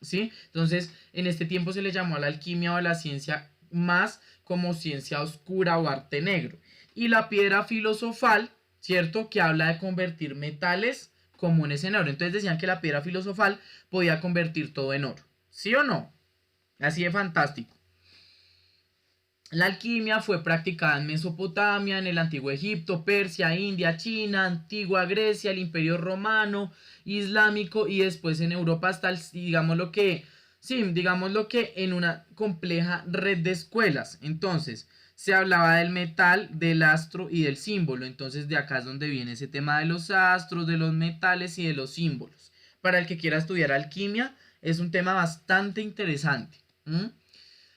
¿sí? Entonces, en este tiempo se le llamó a la alquimia o a la ciencia más como ciencia oscura o arte negro. Y la piedra filosofal, ¿cierto? Que habla de convertir metales comunes en oro. Entonces decían que la piedra filosofal podía convertir todo en oro. ¿Sí o no? Así de fantástico. La alquimia fue practicada en Mesopotamia, en el Antiguo Egipto, Persia, India, China, Antigua Grecia, el Imperio Romano, Islámico y después en Europa hasta el, digámoslo que en una compleja red de escuelas. Entonces, se hablaba del metal, del astro y del símbolo. Entonces, de acá es donde viene ese tema de los astros, de los metales y de los símbolos. Para el que quiera estudiar alquimia, es un tema bastante interesante.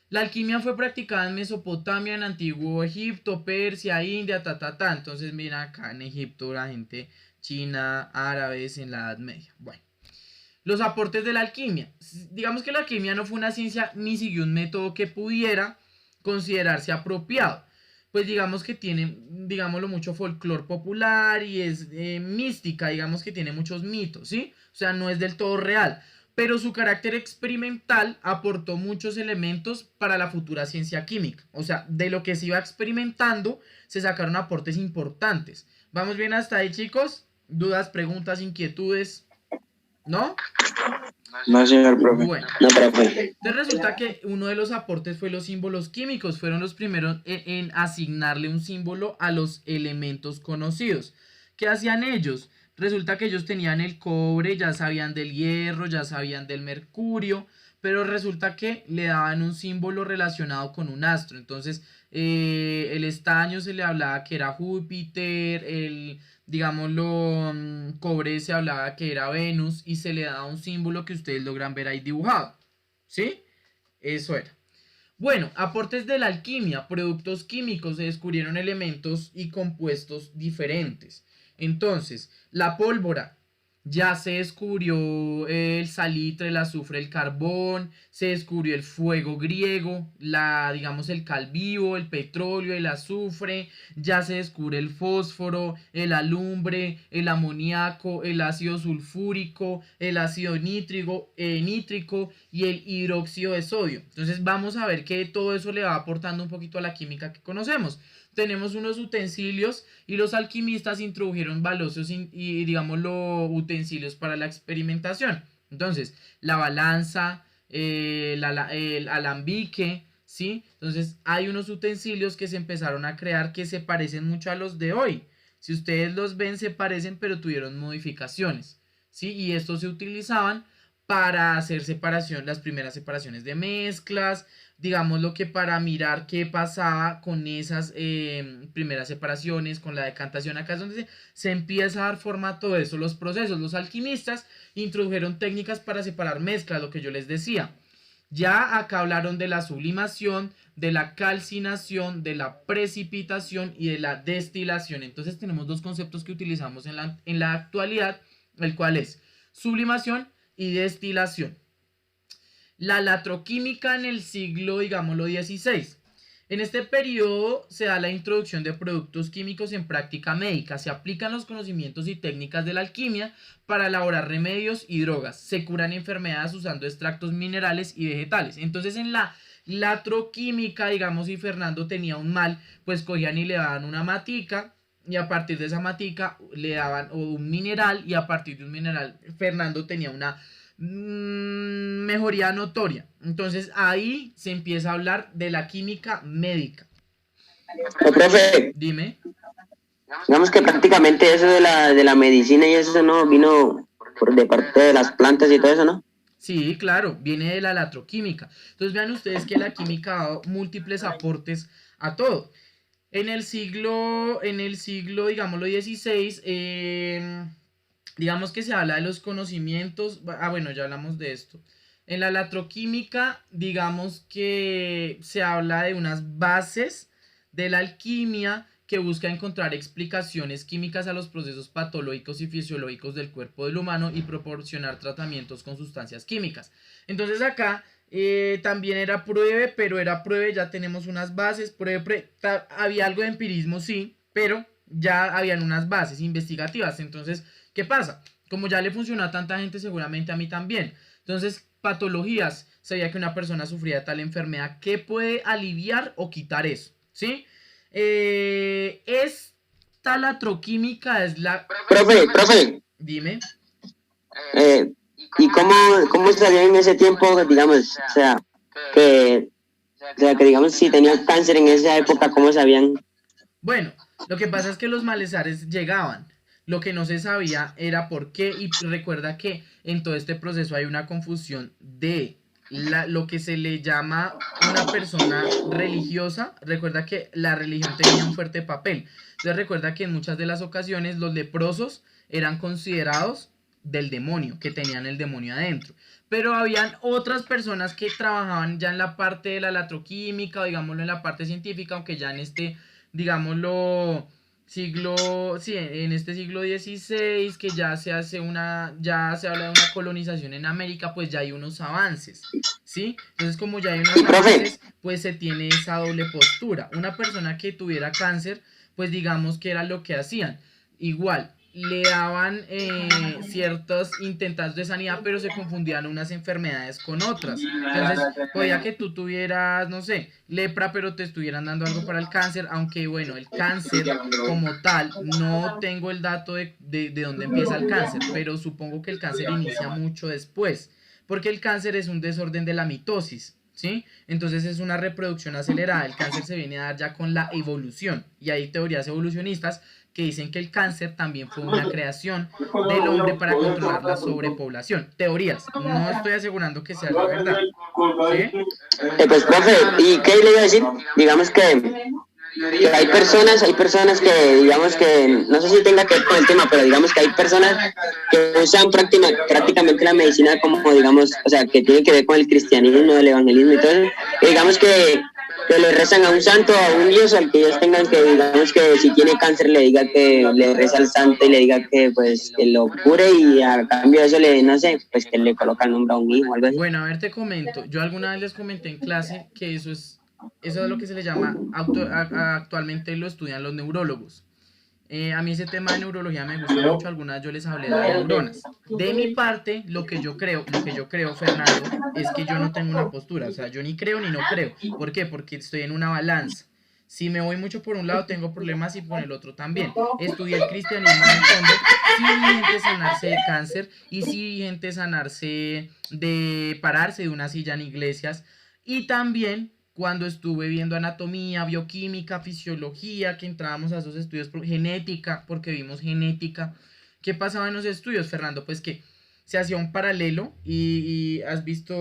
La alquimia fue practicada en Mesopotamia, en Antiguo Egipto, Persia, India, Entonces, mira acá en Egipto, la gente china, árabes en la Edad Media. Bueno, los aportes de la alquimia. Digamos que la alquimia no fue una ciencia ni siguió un método que pudiera considerarse apropiado. Pues digamos que tiene, digámoslo, mucho folclore popular y es mística, digamos que tiene muchos mitos, ¿sí? O sea, no es del todo real. Pero su carácter experimental aportó muchos elementos para la futura ciencia química. O sea, de lo que se iba experimentando, se sacaron aportes importantes. ¿Vamos bien hasta ahí, chicos? ¿Dudas, preguntas, inquietudes? ¿No? No, señor profe. Bueno, No, profe. entonces resulta que uno de los aportes fue los símbolos químicos. Fueron los primeros en asignarle un símbolo a los elementos conocidos. ¿Qué hacían ellos? Resulta que ellos tenían el cobre, ya sabían del hierro, ya sabían del mercurio, pero resulta que le daban un símbolo relacionado con un astro. Entonces, el estaño se le hablaba que era Júpiter, el, digámoslo, cobre se hablaba que era Venus y se le daba un símbolo que ustedes logran ver ahí dibujado. ¿Sí? Eso era. Bueno, aportes de la alquimia, productos químicos, se descubrieron elementos y compuestos diferentes. Entonces, la pólvora ya se descubrió el salitre, el azufre, el carbón, se descubrió el fuego griego, digamos el cal vivo, el petróleo, el azufre, ya se descubre el fósforo, el alumbre, el amoníaco, el ácido sulfúrico, el ácido nítrico y el hidróxido de sodio. Entonces vamos a ver que todo eso le va aportando un poquito a la química que conocemos. Tenemos unos utensilios y los alquimistas introdujeron balosos y digámoslo, utensilios para la experimentación. Entonces, la balanza, el alambique, ¿sí? Entonces, hay unos utensilios que se empezaron a crear que se parecen mucho a los de hoy. Si ustedes los ven, se parecen, pero tuvieron modificaciones, ¿sí? Y estos se utilizaban para hacer las primeras separaciones de mezclas, digamos lo que para mirar qué pasaba con esas primeras separaciones, con la decantación. Acá es donde se empieza a dar forma a todo eso, los procesos. Los alquimistas introdujeron técnicas para separar mezclas, lo que yo les decía. Ya acá hablaron de la sublimación, de la calcinación, de la precipitación y de la destilación. Entonces tenemos dos conceptos que utilizamos en la actualidad, el cual es sublimación y destilación. La latroquímica en el siglo, digámoslo, XVI. En este periodo se da la introducción de productos químicos en práctica médica. Se aplican los conocimientos y técnicas de la alquimia para elaborar remedios y drogas. Se curan enfermedades usando extractos minerales y vegetales. Entonces en la latroquímica, digamos, si Fernando tenía un mal, pues cogían y le daban una matica, y a partir de esa matica le daban un mineral, y a partir de un mineral Fernando tenía una mejoría notoria. Entonces ahí se empieza a hablar de la química médica. Profe, Dime. digamos que prácticamente eso de la medicina y eso no vino de parte de las plantas y todo eso, ¿no? Sí, claro, viene de la latroquímica. Entonces vean ustedes que la química ha dado múltiples aportes a todo. En el siglo, digámoslo, XVI, digamos que se habla de los conocimientos. Bueno, ya hablamos de esto. En la latroquímica, digamos que se habla de unas bases de la alquimia que busca encontrar explicaciones químicas a los procesos patológicos y fisiológicos del cuerpo del humano y proporcionar tratamientos con sustancias químicas. Entonces acá también era pruebe, pero era pruebe, ya tenemos unas bases, había algo de empirismo, sí, pero ya habían unas bases investigativas. Entonces, ¿qué pasa? Como ya le funcionó a tanta gente, seguramente a mí también. Entonces, patologías, sabía que una persona sufría de tal enfermedad, ¿qué puede aliviar o quitar eso? ¿Sí? Esta latroquímica es la... Profe. Dime. ¿Y cómo sabían en ese tiempo, digamos, o sea, que digamos, si tenían cáncer en esa época, cómo sabían? Bueno, lo que pasa es que los malestares llegaban. Lo que no se sabía era por qué, y recuerda que en todo este proceso hay una confusión de lo que se le llama una persona religiosa. Recuerda que la religión tenía un fuerte papel. Entonces recuerda que en muchas de las ocasiones los leprosos eran considerados del demonio, que tenían el demonio adentro. Pero habían otras personas que trabajaban ya en la parte de la latroquímica, o digámoslo en la parte científica, aunque ya en este, digámoslo, en este siglo XVI, que ya se habla de una colonización en América, pues ya hay unos avances, ¿sí? Entonces, como ya hay unos avances, pues se tiene esa doble postura. Una persona que tuviera cáncer, pues digamos que era lo que hacían. Igual, le daban ciertos intentos de sanidad, pero se confundían unas enfermedades con otras. Entonces, podía que tú tuvieras, no sé, lepra, pero te estuvieran dando algo para el cáncer, aunque bueno, el cáncer como tal, no tengo el dato de dónde empieza el cáncer, pero supongo que el cáncer inicia mucho después, porque el cáncer es un desorden de la mitosis, ¿sí? Entonces es una reproducción acelerada. El cáncer se viene a dar ya con la evolución, y hay teorías evolucionistas que dicen que el cáncer también fue una creación del hombre para controlar la sobrepoblación. Teorías, no estoy asegurando que sea la verdad, ¿sí? Pues profe, ¿y qué le iba a decir? Digamos que hay personas que, digamos que, no sé si tenga que ver con el tema, pero digamos que hay personas que usan prácticamente la medicina como, digamos, o sea, que tiene que ver con el cristianismo, el evangelismo y todo eso. Y digamos que que le rezan a un santo, a un dios, al que ellos tengan que, digamos que si tiene cáncer le diga que le reza al santo y le diga que pues que lo cure y a cambio de eso le, no sé, pues que le coloca el nombre a un hijo o algo así. Bueno, a ver, te comento. Yo alguna vez les comenté en clase que eso es lo que se le llama, actualmente lo estudian los neurólogos. A mí ese tema de neurología me gusta mucho, algunas yo les hablé de las neuronas. De mi parte, lo que yo creo, Fernando, es que yo no tengo una postura, o sea, yo ni creo ni no creo. ¿Por qué? Porque estoy en una balanza. Si me voy mucho por un lado, tengo problemas y por el otro también. Estudié el cristianismo en el fondo, sí vi gente sanarse de cáncer y sí vi gente sanarse de pararse de una silla en iglesias. Y también cuando estuve viendo anatomía, bioquímica, fisiología, que entrábamos a esos estudios por genética, porque vimos genética. ¿Qué pasaba en los estudios, Fernando? Pues que se hacía un paralelo y has visto,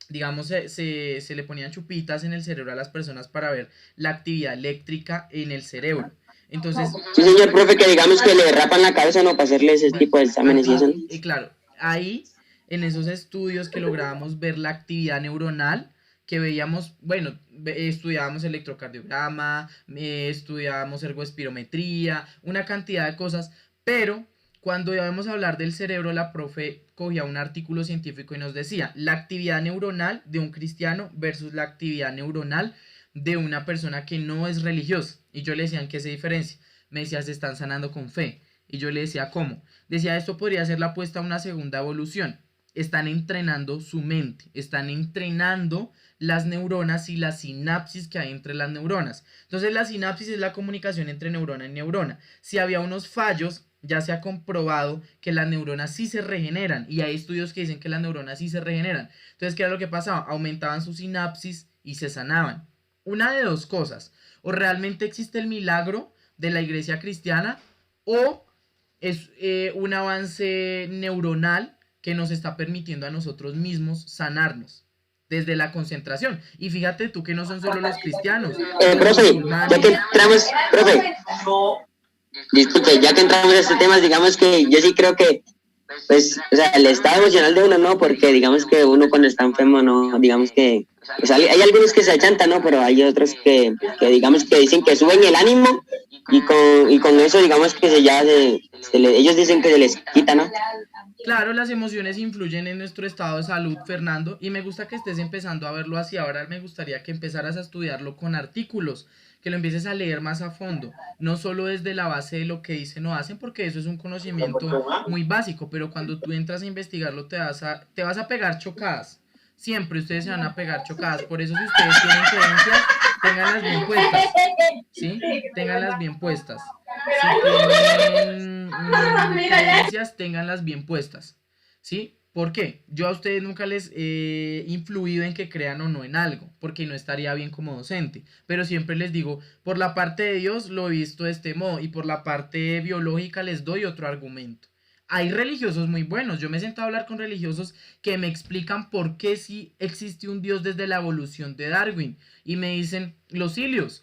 digamos, se le ponían chupitas en el cerebro a las personas para ver la actividad eléctrica en el cerebro. Entonces, sí, señor profe, que digamos que le rapan la cabeza, no, para hacerle ese tipo de exámenes y eso. Y claro, ahí, en esos estudios que lográbamos ver la actividad neuronal, que veíamos, bueno, estudiábamos electrocardiograma, estudiábamos ergoespirometría, una cantidad de cosas, pero cuando íbamos a hablar del cerebro, la profe cogía un artículo científico y nos decía la actividad neuronal de un cristiano versus la actividad neuronal de una persona que no es religiosa. Y yo le decía, ¿en qué se diferencia? Me decía, se están sanando con fe. Y yo le decía, ¿cómo? Decía, esto podría ser la apuesta a una segunda evolución. Están entrenando su mente, están entrenando las neuronas y la sinapsis que hay entre las neuronas. Entonces la sinapsis es la comunicación entre neurona y neurona. Si había unos fallos, ya se ha comprobado que las neuronas sí se regeneran y hay estudios que dicen que las neuronas sí se regeneran. Entonces, ¿qué era lo que pasaba? Aumentaban su sinapsis y se sanaban. Una de dos cosas, o realmente existe el milagro de la iglesia cristiana o es un avance neuronal que nos está permitiendo a nosotros mismos sanarnos desde la concentración. Y fíjate tú que no son solo los cristianos. Profe, ya que entramos, profe, disculpe, ya que entramos en este tema, digamos que yo sí creo que, pues, o sea, el estado emocional de uno, ¿no? Porque digamos que uno cuando está enfermo, no, digamos que, o sea, hay algunos que se achantan, ¿no? Pero hay otros que digamos que dicen que suben el ánimo y con eso, digamos que ellos dicen que se les quita, ¿no? Claro, las emociones influyen en nuestro estado de salud, Fernando, y me gusta que estés empezando a verlo así. Ahora me gustaría que empezaras a estudiarlo con artículos, que lo empieces a leer más a fondo, no solo desde la base de lo que dicen o hacen, porque eso es un conocimiento muy básico, pero cuando tú entras a investigarlo te vas a pegar chocadas. Siempre ustedes se van a pegar chocadas, por eso si ustedes tienen creencias, ténganlas bien puestas, ¿sí? Ténganlas bien puestas. Si tienen creencias, ténganlas bien puestas, ¿sí? ¿Por qué? Yo a ustedes nunca les he influido en que crean o no en algo, porque no estaría bien como docente, pero siempre les digo, por la parte de Dios lo he visto de este modo y por la parte biológica les doy otro argumento. Hay religiosos muy buenos, yo me he sentado a hablar con religiosos que me explican por qué sí existe un Dios desde la evolución de Darwin y me dicen los cilios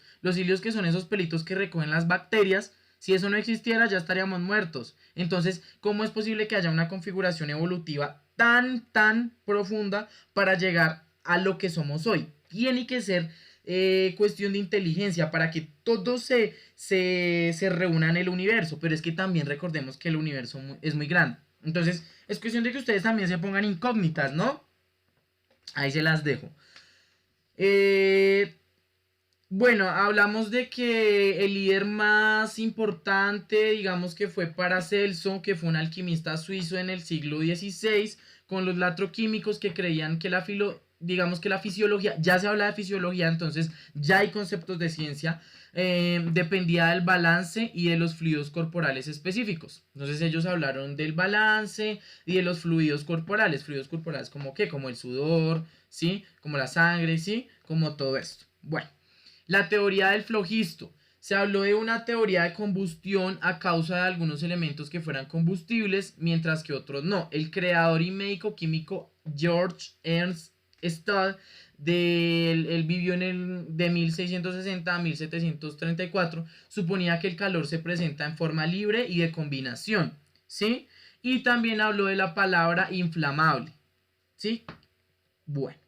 que son esos pelitos que recogen las bacterias, si eso no existiera ya estaríamos muertos. Entonces, ¿cómo es posible que haya una configuración evolutiva tan profunda para llegar a lo que somos hoy? Tiene que ser cuestión de inteligencia para que todos se reúnan en el universo, pero es que también recordemos que el universo es muy grande. Entonces, es cuestión de que ustedes también se pongan incógnitas, ¿no? Ahí se las dejo. Bueno, hablamos de que el líder más importante, digamos que fue Paracelso, que fue un alquimista suizo en el siglo XVI, con los latroquímicos que creían que digamos que la fisiología, ya se habla de fisiología, entonces ya hay conceptos de ciencia, dependía del balance y de los fluidos corporales específicos. Entonces ellos hablaron del balance y de los fluidos corporales como ¿qué? Como el sudor, ¿sí? Como la sangre, ¿sí? Como todo esto. Bueno, la teoría del flogisto. Se habló de una teoría de combustión a causa de algunos elementos que fueran combustibles, mientras que otros no. El creador y médico químico George Ernst Stahl, él vivió de 1660 a 1734, suponía que el calor se presenta en forma libre y de combinación, ¿sí? Y también habló de la palabra inflamable, ¿sí? Bueno.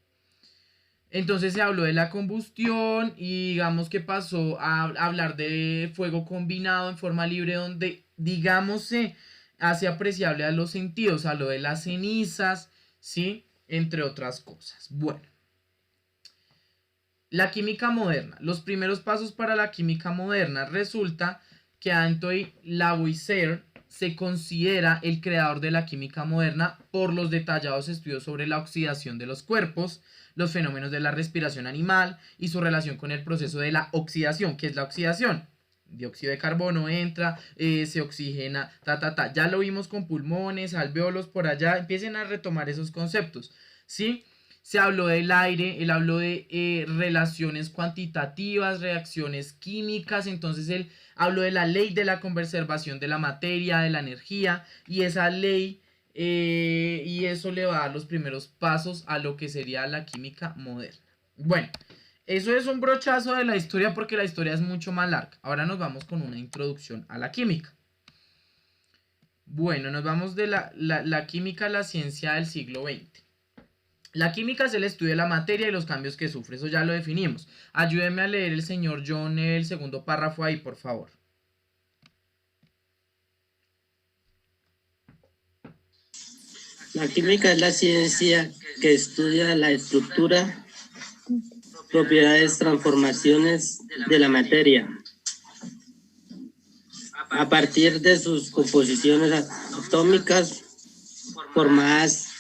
Entonces se habló de la combustión y digamos que pasó a hablar de fuego combinado en forma libre donde digamos se hace apreciable a los sentidos, habló de las cenizas, ¿sí? Entre otras cosas. Bueno, la química moderna. Los primeros pasos para la química moderna. Resulta que Antoine Lavoisier se considera el creador de la química moderna por los detallados estudios sobre la oxidación de los cuerpos, los fenómenos de la respiración animal y su relación con el proceso de la oxidación. ¿Qué es la oxidación? Dióxido de carbono entra, se oxigena, Ya lo vimos con pulmones, alvéolos por allá. Empiecen a retomar esos conceptos, ¿sí? Se habló del aire, él habló de relaciones cuantitativas, reacciones químicas, entonces él habló de la ley de la conservación de la materia, de la energía, y esa ley, y eso le va a dar los primeros pasos a lo que sería la química moderna. Bueno, eso es un brochazo de la historia porque la historia es mucho más larga. Ahora nos vamos con una introducción a la química. Bueno, nos vamos de la química a la ciencia del siglo XX. La química es el estudio de la materia y los cambios que sufre, eso ya lo definimos. Ayúdeme a leer el señor John el segundo párrafo ahí, por favor. La química es la ciencia que estudia la estructura, propiedades, transformaciones de la materia a partir de sus composiciones atómicas formadas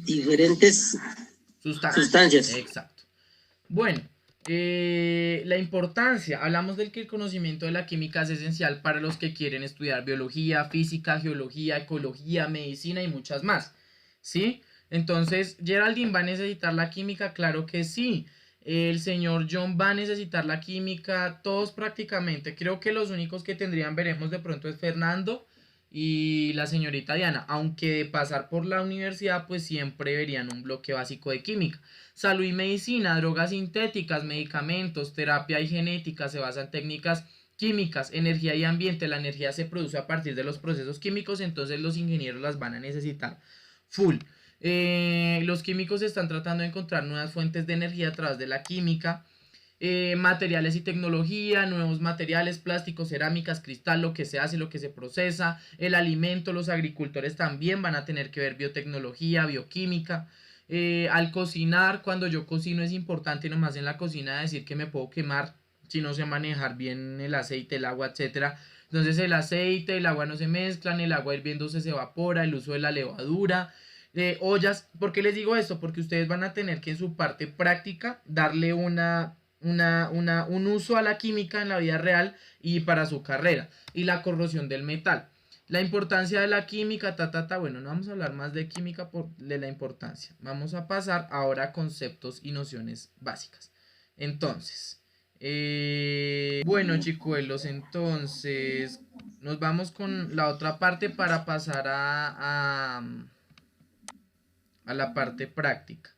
diferentes sustancias. Exacto. Bueno, la importancia, hablamos del que el conocimiento de la química es esencial para los que quieren estudiar biología, física, geología, ecología, medicina y muchas más, ¿sí? Entonces, ¿Geraldine va a necesitar la química? Claro que sí. El señor John va a necesitar la química, todos prácticamente. Creo que los únicos que veremos de pronto es Fernando y la señorita Diana, aunque de pasar por la universidad pues siempre verían un bloque básico de química. Salud y medicina, drogas sintéticas, medicamentos, terapia y genética se basan en técnicas químicas, energía y ambiente. La energía se produce a partir de los procesos químicos, entonces los ingenieros las van a necesitar full. Los químicos están tratando de encontrar nuevas fuentes de energía a través de la química. Materiales y tecnología, nuevos materiales, plásticos, cerámicas, cristal, lo que se hace, lo que se procesa, el alimento, los agricultores también van a tener que ver biotecnología, bioquímica. Al cocinar, cuando yo cocino es importante nomás en la cocina decir que me puedo quemar si no sé manejar bien el aceite, el agua, etcétera. Entonces el aceite, el agua no se mezclan, el agua hirviéndose se evapora, el uso de la levadura. Ollas, ¿por qué les digo esto? Porque ustedes van a tener que en su parte práctica darle un uso a la química en la vida real y para su carrera. Y la corrosión del metal. La importancia de la química, bueno, no vamos a hablar más de química de la importancia. Vamos a pasar ahora a conceptos y nociones básicas. Entonces, bueno chicuelos, entonces nos vamos con la otra parte para pasar a la parte práctica.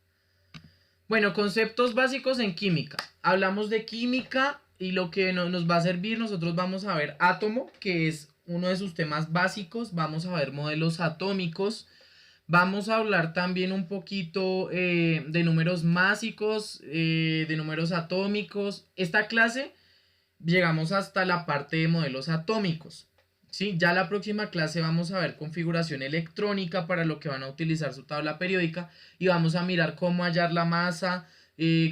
Bueno, conceptos básicos en química. Hablamos de química y lo que nos va a servir, nosotros vamos a ver átomo, que es uno de sus temas básicos. Vamos a ver modelos atómicos. Vamos a hablar también un poquito de números másicos, de números atómicos. Esta clase llegamos hasta la parte de modelos atómicos. ¿Sí? Ya la próxima clase vamos a ver configuración electrónica para lo que van a utilizar su tabla periódica y vamos a mirar cómo hallar la masa,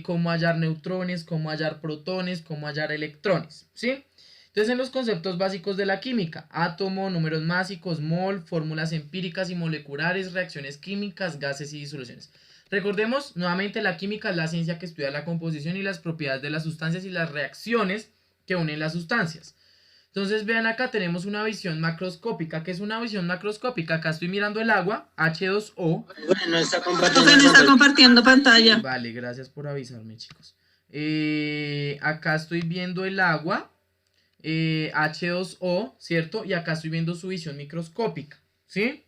cómo hallar neutrones, cómo hallar protones, cómo hallar electrones, ¿sí? Entonces en los conceptos básicos de la química, átomo, números másicos, mol, fórmulas empíricas y moleculares, reacciones químicas, gases y disoluciones. Recordemos nuevamente, la química es la ciencia que estudia la composición y las propiedades de las sustancias y las reacciones que unen las sustancias. Entonces vean, acá tenemos una visión macroscópica. ¿Qué es una visión macroscópica? Acá estoy mirando el agua, H2O. Bueno, está compartiendo pantalla. Vale, gracias por avisarme, chicos. Acá estoy viendo el agua, H2O, ¿cierto? Y acá estoy viendo su visión microscópica, ¿sí?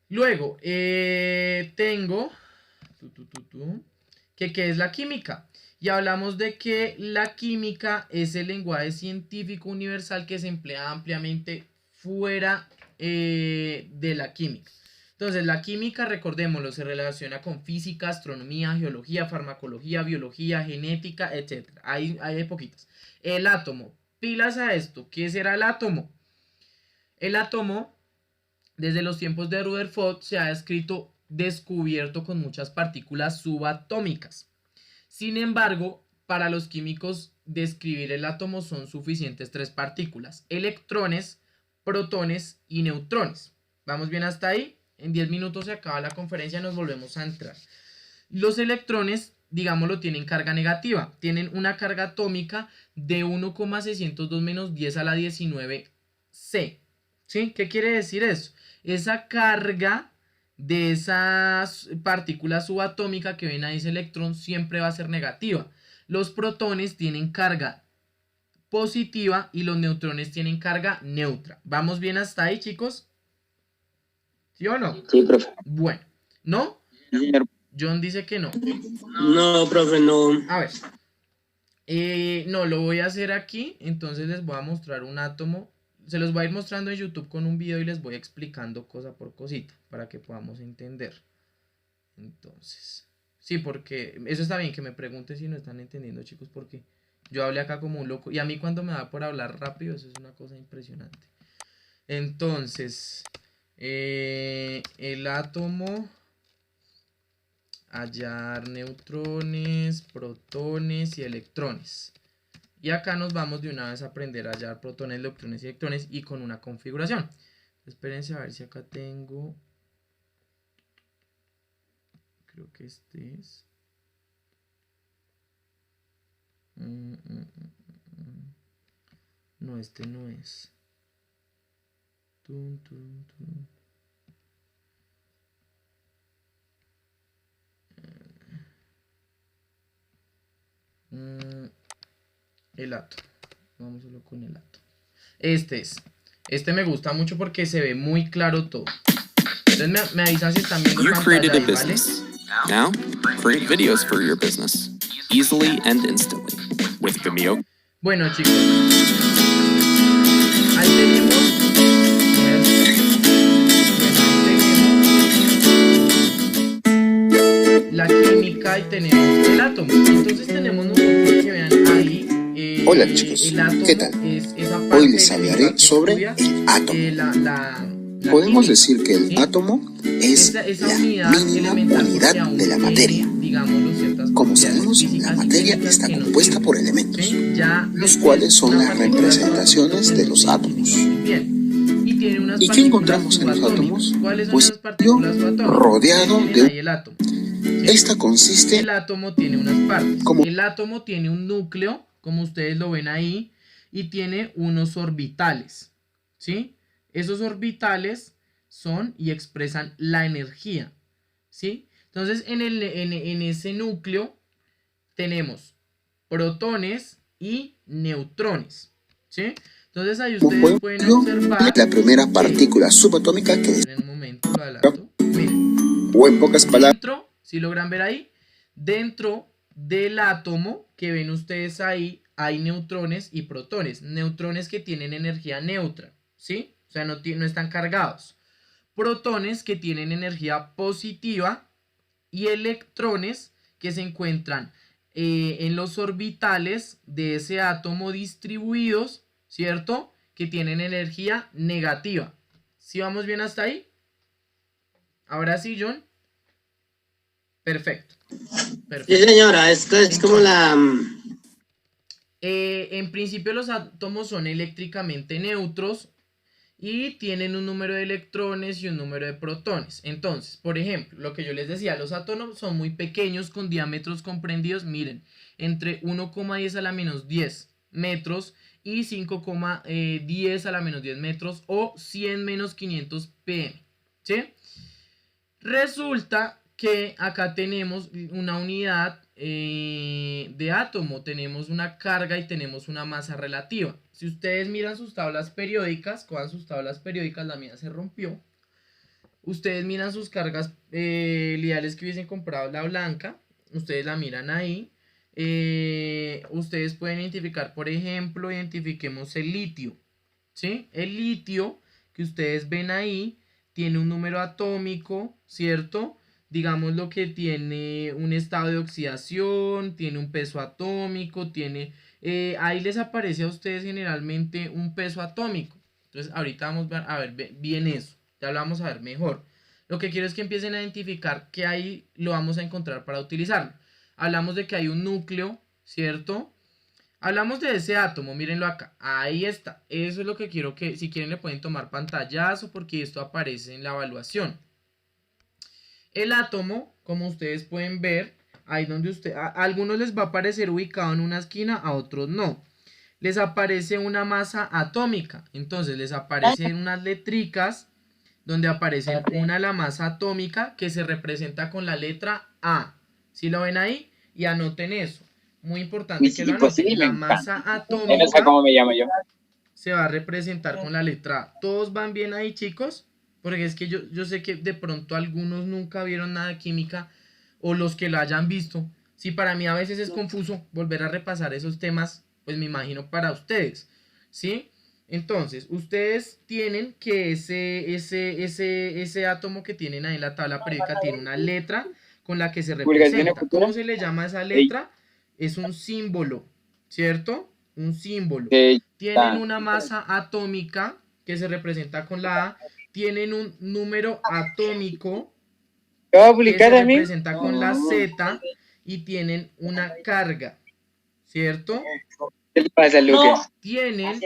Luego, tengo ¿qué es la química? Y hablamos de que la química es el lenguaje científico universal que se emplea ampliamente fuera de la química. Entonces, la química, recordémoslo, se relaciona con física, astronomía, geología, farmacología, biología, genética, etc. Hay poquitas. El átomo. Pilas a esto. ¿Qué será el átomo? El átomo, desde los tiempos de Rutherford, se ha descubierto con muchas partículas subatómicas. Sin embargo, para los químicos, describir el átomo son suficientes 3 partículas: electrones, protones y neutrones. ¿Vamos bien hasta ahí? En 10 minutos se acaba la conferencia, nos volvemos a entrar. Los electrones, digámoslo, tienen carga negativa. Tienen una carga atómica de 1,602 menos 10 a la 19 C. ¿Sí? ¿Qué quiere decir eso? Esa carga de esa partícula subatómica que ven ahí, ese electrón, siempre va a ser negativa. Los protones tienen carga positiva y los neutrones tienen carga neutra. ¿Vamos bien hasta ahí, chicos? ¿Sí o no? Sí, profe. Bueno, ¿no? Sí, señor. John dice que no. No, profe, no. A ver. No, lo voy a hacer aquí. Entonces les voy a mostrar un átomo. Se los voy a ir mostrando en YouTube con un video y les voy explicando cosa por cosita para que podamos entender. Entonces, sí, porque eso está bien que me pregunten si no están entendiendo, chicos, porque yo hablé acá como un loco y a mí cuando me da por hablar rápido, eso es una cosa impresionante. Entonces, el átomo, hallar neutrones, protones y electrones. Y acá nos vamos de una vez a aprender a hallar protones, electrones y electrones y con una configuración. Espérense a ver si acá tengo. Creo que este es. No, este no es. El átomo. Vamos solo con el átomo. Este es. Este me gusta mucho porque se ve muy claro todo. Entonces me avisan si están viendo You created pantalla a ahí, ¿vale? business. Now, create videos for your business easily and instantly with Vimeo. Bueno, chicos. Ahí tenemos. La química y tenemos el átomo. Entonces tenemos nosotros que vean ahí. Hola chicos, el átomo ¿qué tal? es esa parte Hoy les de hablaré que sobre estudia, el átomo. la Podemos química, decir que el ¿sí? átomo es Esa la unidad mínima elemental unidad porque aún de la tiene, materia. digámoslo, ciertas Como propiedades sabemos, la físicas y materia químicas está que nos compuesta sirven, por elementos, ¿sí? Ya los después cuales son una las partícula representaciones de los identifica átomos. muy bien. Y tiene unas ¿Y qué partículas encontramos en los subatómicas. átomos? ¿Cuáles son Pues esas partículas subatómicas? rodeado Miren de ahí el átomo. ¿Sí? Esta consiste El átomo tiene unas partes. como El átomo tiene un núcleo, como ustedes lo ven ahí, y tiene unos orbitales, ¿sí? Esos orbitales son y expresan la energía, ¿sí? Entonces, en ese núcleo tenemos protones y neutrones, ¿sí? Entonces, ahí ustedes pueden observar la primera partícula subatómica que es, en un momento lo adelanto. Miren. o en pocas palabras, Dentro, si logran ver ahí, dentro del átomo que ven ustedes ahí, hay neutrones y protones. Neutrones que tienen energía neutra, ¿sí? O sea, no están cargados. Protones que tienen energía positiva y electrones que se encuentran en los orbitales de ese átomo distribuidos, ¿cierto? Que tienen energía negativa. ¿Sí vamos bien hasta ahí? Ahora sí, John. Perfecto. Sí, señora, esto es como la... En principio los átomos son eléctricamente neutros y tienen un número de electrones y un número de protones. Entonces, por ejemplo, lo que yo les decía, los átomos son muy pequeños con diámetros comprendidos, miren, entre 1,10 a la menos 10 metros y 5,10 a la menos 10 metros o 100 menos 500 pm, ¿sí? Resulta que acá tenemos una unidad de átomo, tenemos una carga y tenemos una masa relativa. Si ustedes miran sus tablas periódicas, cojan sus tablas periódicas, la mía se rompió. Ustedes miran sus cargas lineales que hubiesen comprado la blanca, ustedes la miran ahí. Ustedes pueden identificar, por ejemplo, identifiquemos el litio, ¿sí? El litio que ustedes ven ahí tiene un número atómico, ¿cierto? Digamos lo que tiene un estado de oxidación, tiene un peso atómico, tiene... ahí les aparece a ustedes generalmente un peso atómico. Entonces ahorita vamos a ver bien eso, ya lo vamos a ver mejor. Lo que quiero es que empiecen a identificar que ahí lo vamos a encontrar para utilizarlo. Hablamos de que hay un núcleo, ¿cierto? Hablamos de ese átomo, mírenlo acá, ahí está. Eso es lo que quiero que, si quieren le pueden tomar pantallazo porque esto aparece en la evaluación. El átomo, como ustedes pueden ver, ahí donde a algunos les va a aparecer ubicado en una esquina, a otros no. Les aparece una masa atómica, entonces les aparecen unas letricas donde aparece la masa atómica que se representa con la letra A. ¿Sí lo ven ahí? Y anoten eso. Muy importante que lo anoten. La masa atómica No sé cómo me llamo yo. se va a representar con la letra A. ¿Todos van bien ahí, chicos? Porque es que yo sé que de pronto algunos nunca vieron nada de química o los que lo hayan visto. Sí, para mí a veces es confuso volver a repasar esos temas, pues me imagino para ustedes, ¿sí? Entonces, ustedes tienen que ese átomo que tienen ahí en la tabla periódica tiene una letra con la que se representa. ¿Cómo se le llama esa letra? Es un símbolo, ¿cierto? Un símbolo. Tienen una masa atómica que se representa con la A. Tienen un número atómico que se representa con la Z. Y tienen una carga, ¿cierto? ¿Qué le pasa, Luque? Tienen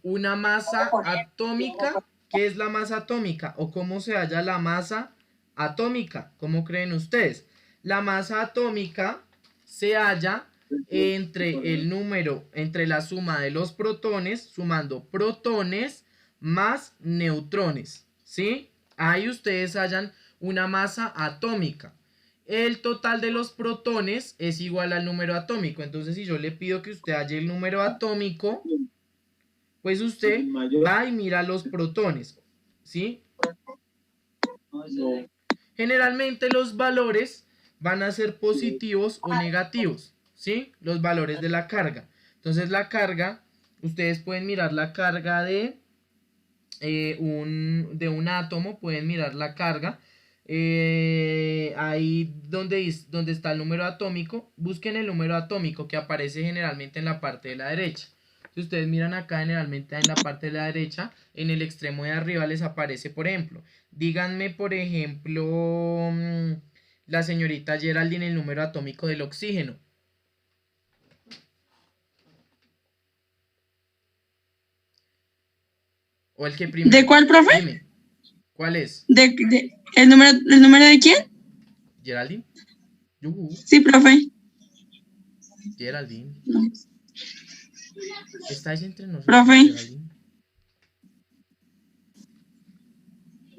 una masa atómica. ¿Qué es la masa atómica? ¿O cómo se halla la masa atómica? ¿Cómo creen ustedes? La masa atómica se halla entre la suma de los protones, sumando protones más neutrones, ¿sí? Ahí ustedes hallan una masa atómica. El total de los protones es igual al número atómico. Entonces, si yo le pido que usted halle el número atómico, pues usted va y mira los protones, ¿sí? Generalmente los valores van a ser positivos o negativos, ¿sí? Los valores de la carga. Entonces, la carga, ustedes pueden mirar la carga de un átomo, pueden mirar la carga. Ahí donde está el número atómico, busquen el número atómico que aparece generalmente en la parte de la derecha. Si ustedes miran acá, generalmente en la parte de la derecha, en el extremo de arriba les aparece, por ejemplo, díganme, por ejemplo, la señorita Geraldine, el número atómico del oxígeno. O el que primero. ¿De cuál, profe? Dime, ¿cuál es? ¿El número de quién? ¿Geraldine? Sí, profe. Geraldine. ¿Estáis entre nosotros, profe? Geraldine?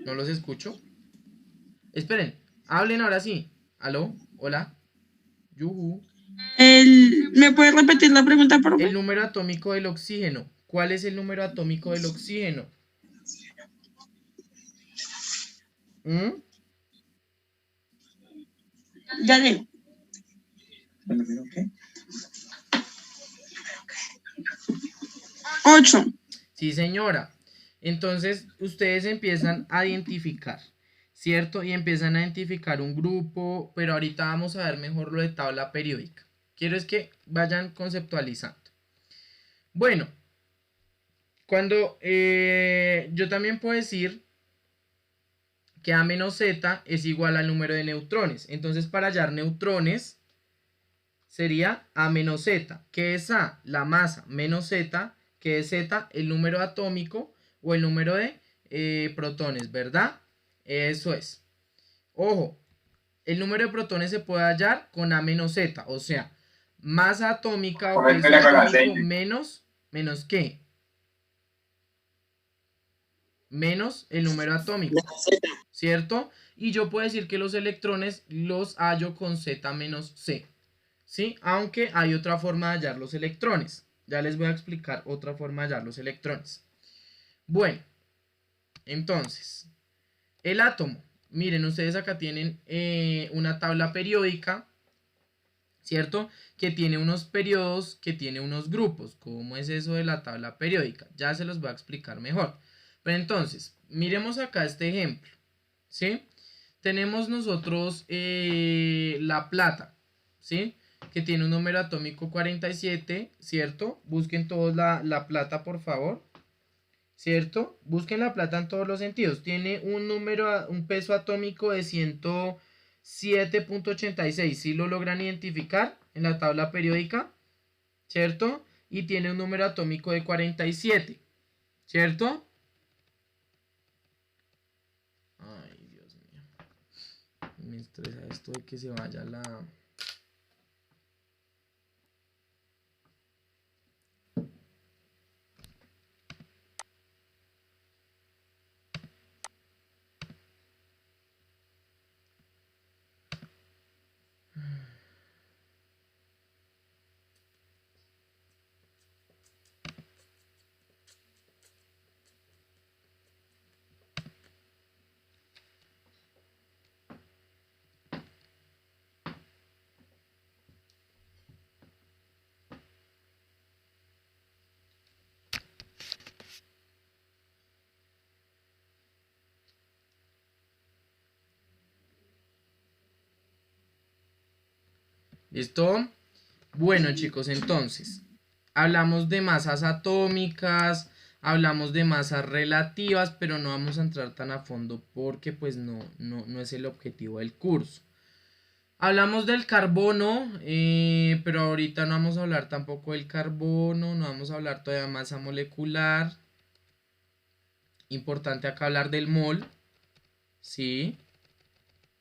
¿No los escucho? Esperen, hablen ahora sí. ¿Aló? ¿Hola? ¿Me puedes repetir la pregunta, profe? El número atómico del oxígeno. ¿Cuál es el número atómico del oxígeno? Dale. 8. Sí, señora. Entonces, ustedes empiezan a identificar, ¿cierto? Y empiezan a identificar un grupo, pero ahorita vamos a ver mejor lo de tabla periódica. Quiero es que vayan conceptualizando. Bueno, cuando yo también puedo decir que A menos Z es igual al número de neutrones. Entonces, para hallar neutrones sería A menos Z. ¿Qué es A? La masa menos Z. ¿Qué es Z? El número atómico o el número de protones, ¿verdad? Eso es. Ojo, el número de protones se puede hallar con A menos Z. O sea, masa atómica o peso atómico menos ¿qué? Menos el número atómico, ¿cierto? Y yo puedo decir que los electrones los hallo con Z menos C, ¿sí? Aunque hay otra forma de hallar los electrones. Ya les voy a explicar otra forma de hallar los electrones. Bueno, entonces, el átomo. Miren, ustedes acá tienen una tabla periódica, ¿cierto? Que tiene unos periodos, que tiene unos grupos. ¿Cómo es eso de la tabla periódica? Ya se los voy a explicar mejor. Pero entonces, miremos acá este ejemplo, ¿sí? Tenemos nosotros la plata, ¿sí? Que tiene un número atómico 47, ¿cierto? Busquen todos la plata, por favor, ¿cierto? Busquen la plata en todos los sentidos. Tiene un peso atómico de 107.86, ¿sí lo logran identificar en la tabla periódica? ¿Cierto? Y tiene un número atómico de 47, ¿cierto? Ay, Dios mío. Me estresa esto de que se vaya la... ¿Listo? Bueno, chicos, entonces, hablamos de masas atómicas, hablamos de masas relativas, pero no vamos a entrar tan a fondo porque pues no es el objetivo del curso. Hablamos del carbono, pero ahorita no vamos a hablar tampoco del carbono, no vamos a hablar todavía de masa molecular. Importante acá hablar del mol, ¿sí?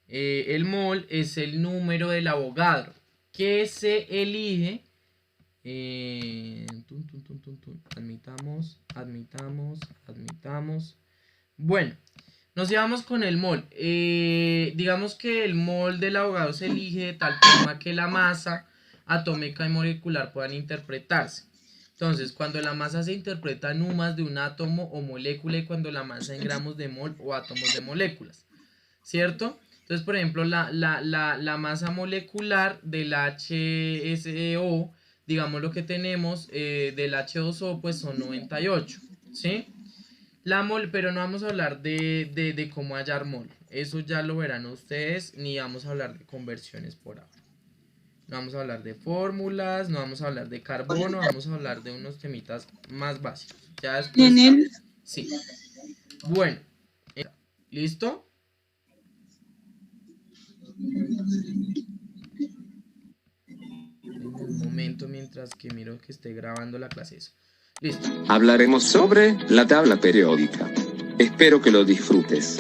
El mol es el número del Avogadro que se elige, admitamos. Bueno, nos llevamos con el mol. Digamos que el mol del Avogadro se elige de tal forma que la masa atómica y molecular puedan interpretarse. Entonces, cuando la masa se interpreta en UMAS de un átomo o molécula y cuando la masa en gramos de mol o átomos de moléculas, ¿cierto? Entonces, por ejemplo, la masa molecular del HSO, digamos lo que tenemos del H2O, pues son 98, ¿sí? Pero no vamos a hablar de cómo hallar mol. Eso ya lo verán ustedes, ni vamos a hablar de conversiones por ahora. No vamos a hablar de fórmulas, no vamos a hablar de carbono, vamos a hablar de unos temitas más básicos. Ya después... Sí. Bueno, ¿listo? En un momento mientras que miro que esté grabando la clase. Eso. Listo. Hablaremos sobre la tabla periódica. Espero que lo disfrutes.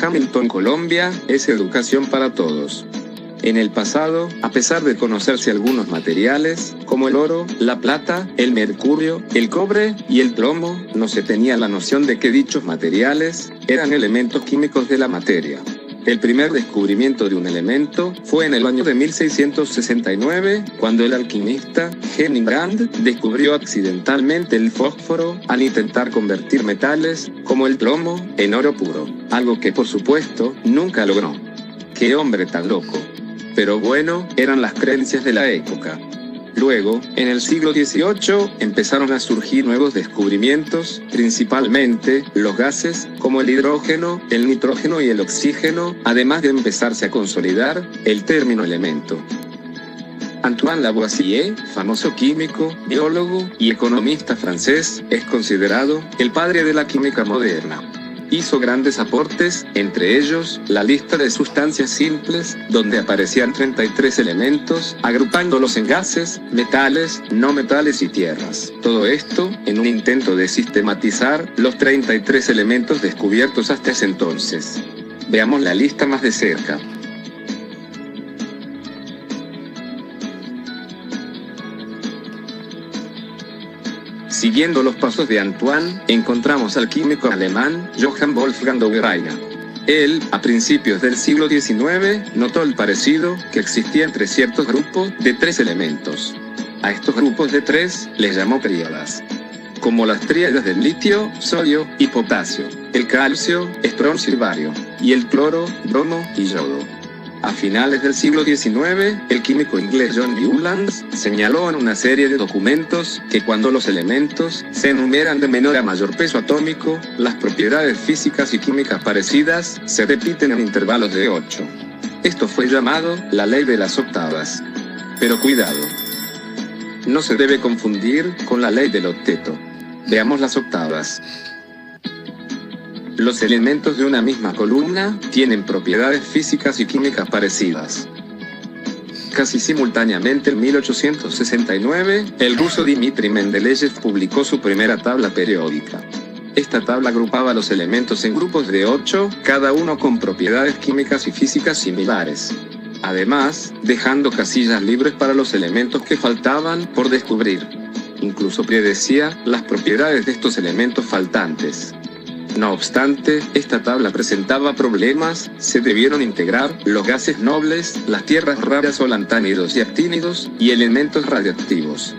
Hamilton, Colombia, es educación para todos. En el pasado, a pesar de conocerse algunos materiales, como el oro, la plata, el mercurio, el cobre y el plomo, no se tenía la noción de que dichos materiales eran elementos químicos de la materia. El primer descubrimiento de un elemento fue en el año de 1669, cuando el alquimista Henning Brand descubrió accidentalmente el fósforo al intentar convertir metales, como el plomo, en oro puro, algo que por supuesto nunca logró. ¡Qué hombre tan loco! Pero bueno, eran las creencias de la época. Luego, en el siglo XVIII, empezaron a surgir nuevos descubrimientos, principalmente los gases, como el hidrógeno, el nitrógeno y el oxígeno, además de empezarse a consolidar el término elemento. Antoine Lavoisier, famoso químico, biólogo y economista francés, es considerado el padre de la química moderna. Hizo grandes aportes, entre ellos, la lista de sustancias simples, donde aparecían 33 elementos, agrupándolos en gases, metales, no metales y tierras. Todo esto, en un intento de sistematizar los 33 elementos descubiertos hasta ese entonces. Veamos la lista más de cerca. Siguiendo los pasos de Antoine, encontramos al químico alemán Johann Wolfgang Dauer. Él, a principios del siglo XIX, notó el parecido que existía entre ciertos grupos de 3 elementos. A estos grupos de 3 les llamó tríadas, como las tríadas del litio, sodio y potasio, el calcio, estroncio y bario, y el cloro, bromo y yodo. A finales del siglo XIX, el químico inglés John Newlands señaló en una serie de documentos que cuando los elementos se enumeran de menor a mayor peso atómico, las propiedades físicas y químicas parecidas se repiten en intervalos de 8. Esto fue llamado la ley de las octavas. Pero cuidado. No se debe confundir con la ley del octeto. Veamos las octavas. Los elementos de una misma columna tienen propiedades físicas y químicas parecidas. Casi simultáneamente en 1869, el ruso Dmitri Mendeleev publicó su primera tabla periódica. Esta tabla agrupaba los elementos en grupos de 8, cada uno con propiedades químicas y físicas similares. Además, dejando casillas libres para los elementos que faltaban por descubrir. Incluso predecía las propiedades de estos elementos faltantes. No obstante, esta tabla presentaba problemas, se debieron integrar los gases nobles, las tierras raras o lantánidos y actínidos, y elementos radiactivos.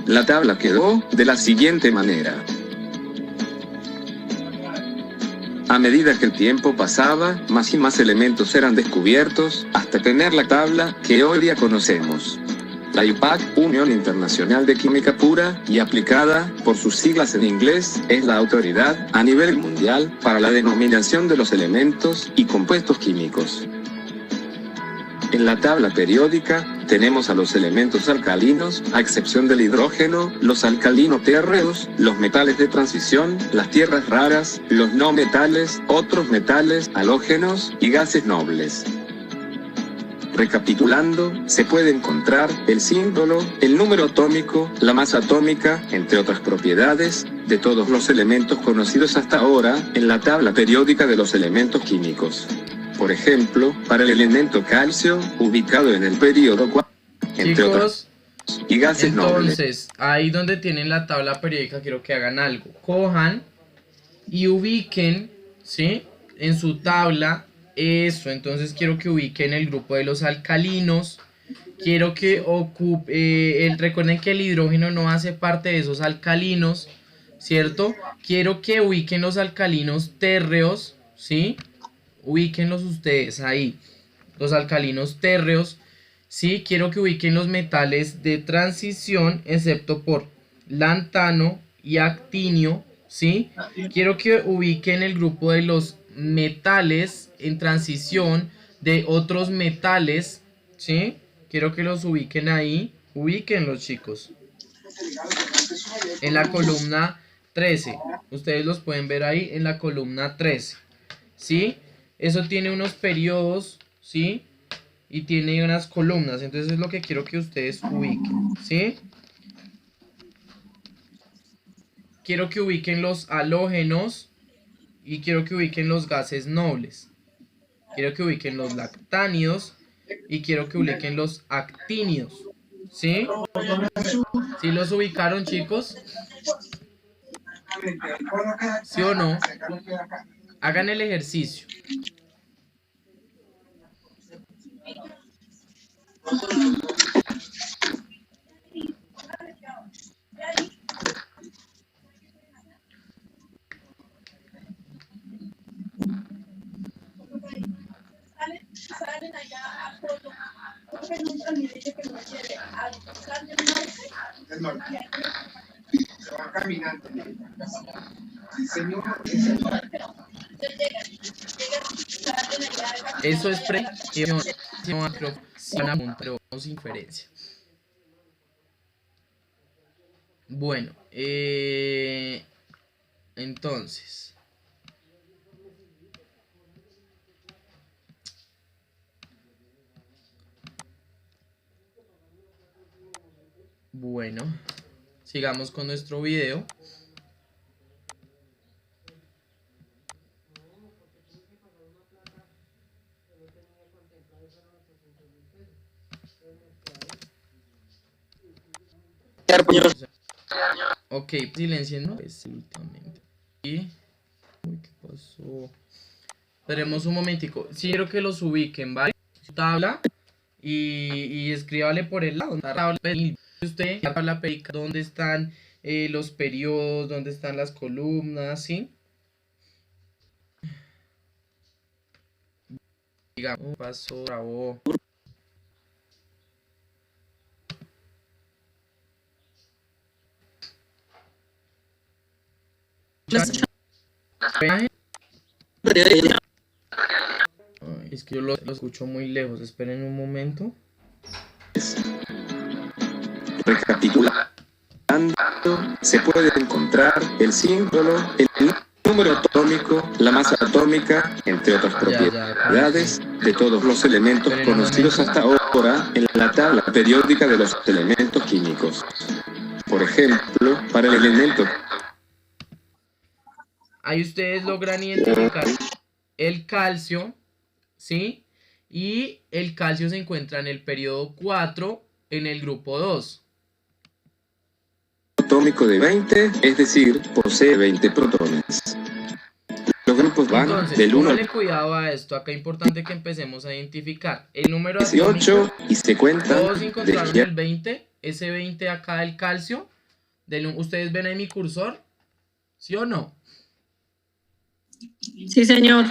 La tabla quedó de la siguiente manera. A medida que el tiempo pasaba, más y más elementos eran descubiertos, hasta tener la tabla que hoy día conocemos. La IUPAC, Unión Internacional de Química Pura y Aplicada, por sus siglas en inglés, es la autoridad a nivel mundial para la denominación de los elementos y compuestos químicos. En la tabla periódica, tenemos a los elementos alcalinos, a excepción del hidrógeno, los alcalino-térreos, los metales de transición, las tierras raras, los no metales, otros metales, halógenos y gases nobles. Recapitulando, se puede encontrar el símbolo, el número atómico, la masa atómica, entre otras propiedades, de todos los elementos conocidos hasta ahora, en la tabla periódica de los elementos químicos. Por ejemplo, para el elemento calcio, ubicado en el periodo 4, entre otros, y gases nobles. Entonces, ahí donde tienen la tabla periódica, quiero que hagan algo. Cojan y ubiquen, ¿sí? En su tabla, eso. Entonces quiero que ubiquen el grupo de los alcalinos. Quiero que recuerden que el hidrógeno no hace parte de esos alcalinos, ¿cierto? Quiero que ubiquen los alcalinos térreos, ¿sí? Ubíquenlos ustedes ahí, los alcalinos térreos, ¿sí? Quiero que ubiquen los metales de transición, excepto por lantano y actinio, ¿sí? Quiero que ubiquen el grupo de los metales en transición de otros metales, ¿sí? Quiero que los ubiquen ahí, ubíquenlos, chicos. En la columna 13, ustedes los pueden ver ahí en la columna 13, ¿sí? Eso tiene unos periodos, ¿sí? Y tiene unas columnas. Entonces es lo que quiero que ustedes ubiquen, ¿sí? Quiero que ubiquen los halógenos y quiero que ubiquen los gases nobles. Quiero que ubiquen los lactánidos y quiero que ubiquen los actínidos, ¿sí? ¿Sí los ubicaron, chicos? ¿Sí o no? Hagan el ejercicio. Eso es predicción, pero sin inferencia. Bueno, entonces, bueno, sigamos con nuestro video. Ok, silencien, ¿no? Pues últimamente. Y... uy, ¿qué pasó? Esperemos un momentico. Sí, quiero que los ubiquen, ¿vale? Su tabla y escríbale por el lado. Usted, la tabla periódica, dónde están los periodos, dónde están las columnas, ¿sí? digamos, pasó, bravo. Ay, es que yo lo escucho muy lejos. Esperen un momento. Recapitulando, se puede encontrar el símbolo, el número atómico, la masa atómica, entre otras propiedades de todos los elementos conocidos hasta ahora en la tabla periódica de los elementos químicos. Por ejemplo, para el elemento... Ahí ustedes logran identificar el calcio, ¿sí? Y el calcio se encuentra en el periodo 4, en el grupo 2. Atómico de 20, es decir, posee 20 protones. Los grupos van Entonces, del 1 al póngale cuidado a esto. Acá es importante que empecemos a identificar el número 18 atómico. y se cuentan Todos de encontraron izquierda. el 20. Ese 20 acá del calcio. ¿Ustedes ven ahí mi cursor? ¿Sí o no? Sí, señor.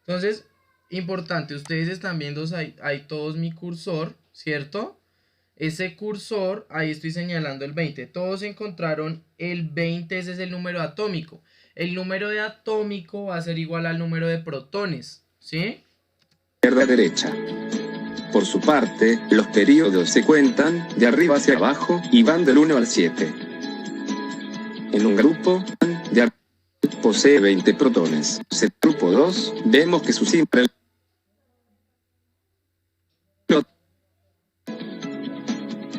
Entonces, importante, ustedes están viendo ahí todos mi cursor, ¿cierto? Ese cursor, ahí estoy señalando el 20. Todos encontraron el 20, ese es el número atómico. El número de atómico va a ser igual al número de protones, ¿sí? Izquierda a derecha. Por su parte, los periodos se cuentan de arriba hacia abajo y van del 1 al 7. En un grupo de arriba posee 20 protones. En el grupo 2, vemos que su símbolo...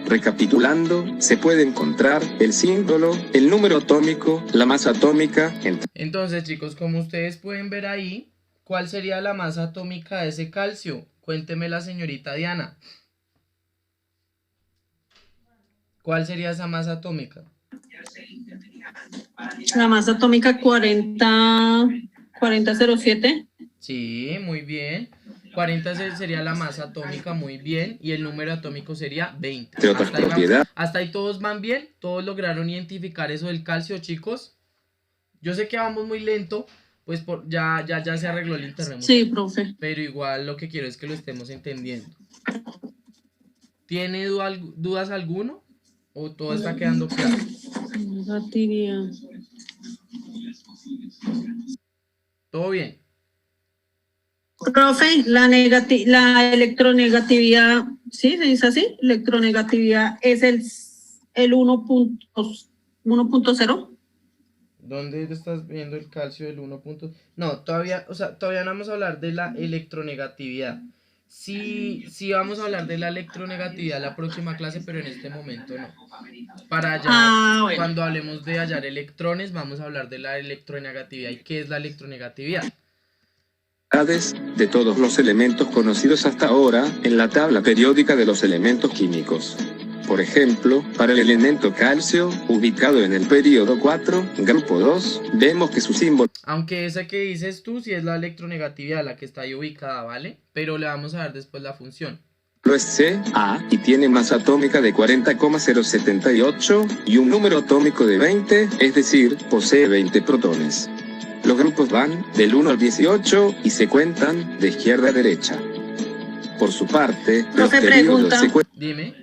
Recapitulando, se puede encontrar el símbolo, el número atómico, la masa atómica... Entonces, chicos, como ustedes pueden ver ahí, ¿cuál sería la masa atómica de ese calcio? Cuénteme la señorita Diana. ¿Cuál sería esa masa atómica? La masa atómica 4007. Sí, muy bien. 40 sería la masa atómica, muy bien. Y el número atómico sería 20. De otras propiedades. Hasta ahí todos van bien. Todos lograron identificar eso del calcio, chicos. Yo sé que vamos muy lento, pues ya se arregló el internet. Sí, profe. Pero igual lo que quiero es que lo estemos entendiendo. ¿Tiene dudas alguno? ¿O todo está quedando claro? Negatividad. ¿Todo bien? Profe, la electronegatividad, ¿sí? ¿Se dice así? Electronegatividad es el 1.0. ¿Dónde estás viendo el calcio del 1. No, todavía no vamos a hablar de la electronegatividad. Sí vamos a hablar de la electronegatividad la próxima clase, pero en este momento no. Para allá, bueno. Cuando hablemos de hallar electrones, vamos a hablar de la electronegatividad. ¿Y qué es la electronegatividad? De todos los elementos conocidos hasta ahora en la tabla periódica de los elementos químicos. Por ejemplo, para el elemento calcio, ubicado en el periodo 4, grupo 2, vemos que su símbolo... Aunque esa que dices tú, sí es la electronegatividad, la que está ahí ubicada, ¿vale? Pero le vamos a dar después la función. Es Ca y tiene masa atómica de 40,078 y un número atómico de 20, es decir, posee 20 protones. Los grupos van del 1 al 18 y se cuentan de izquierda a derecha. Por su parte, los periodos se cuentan... Dime.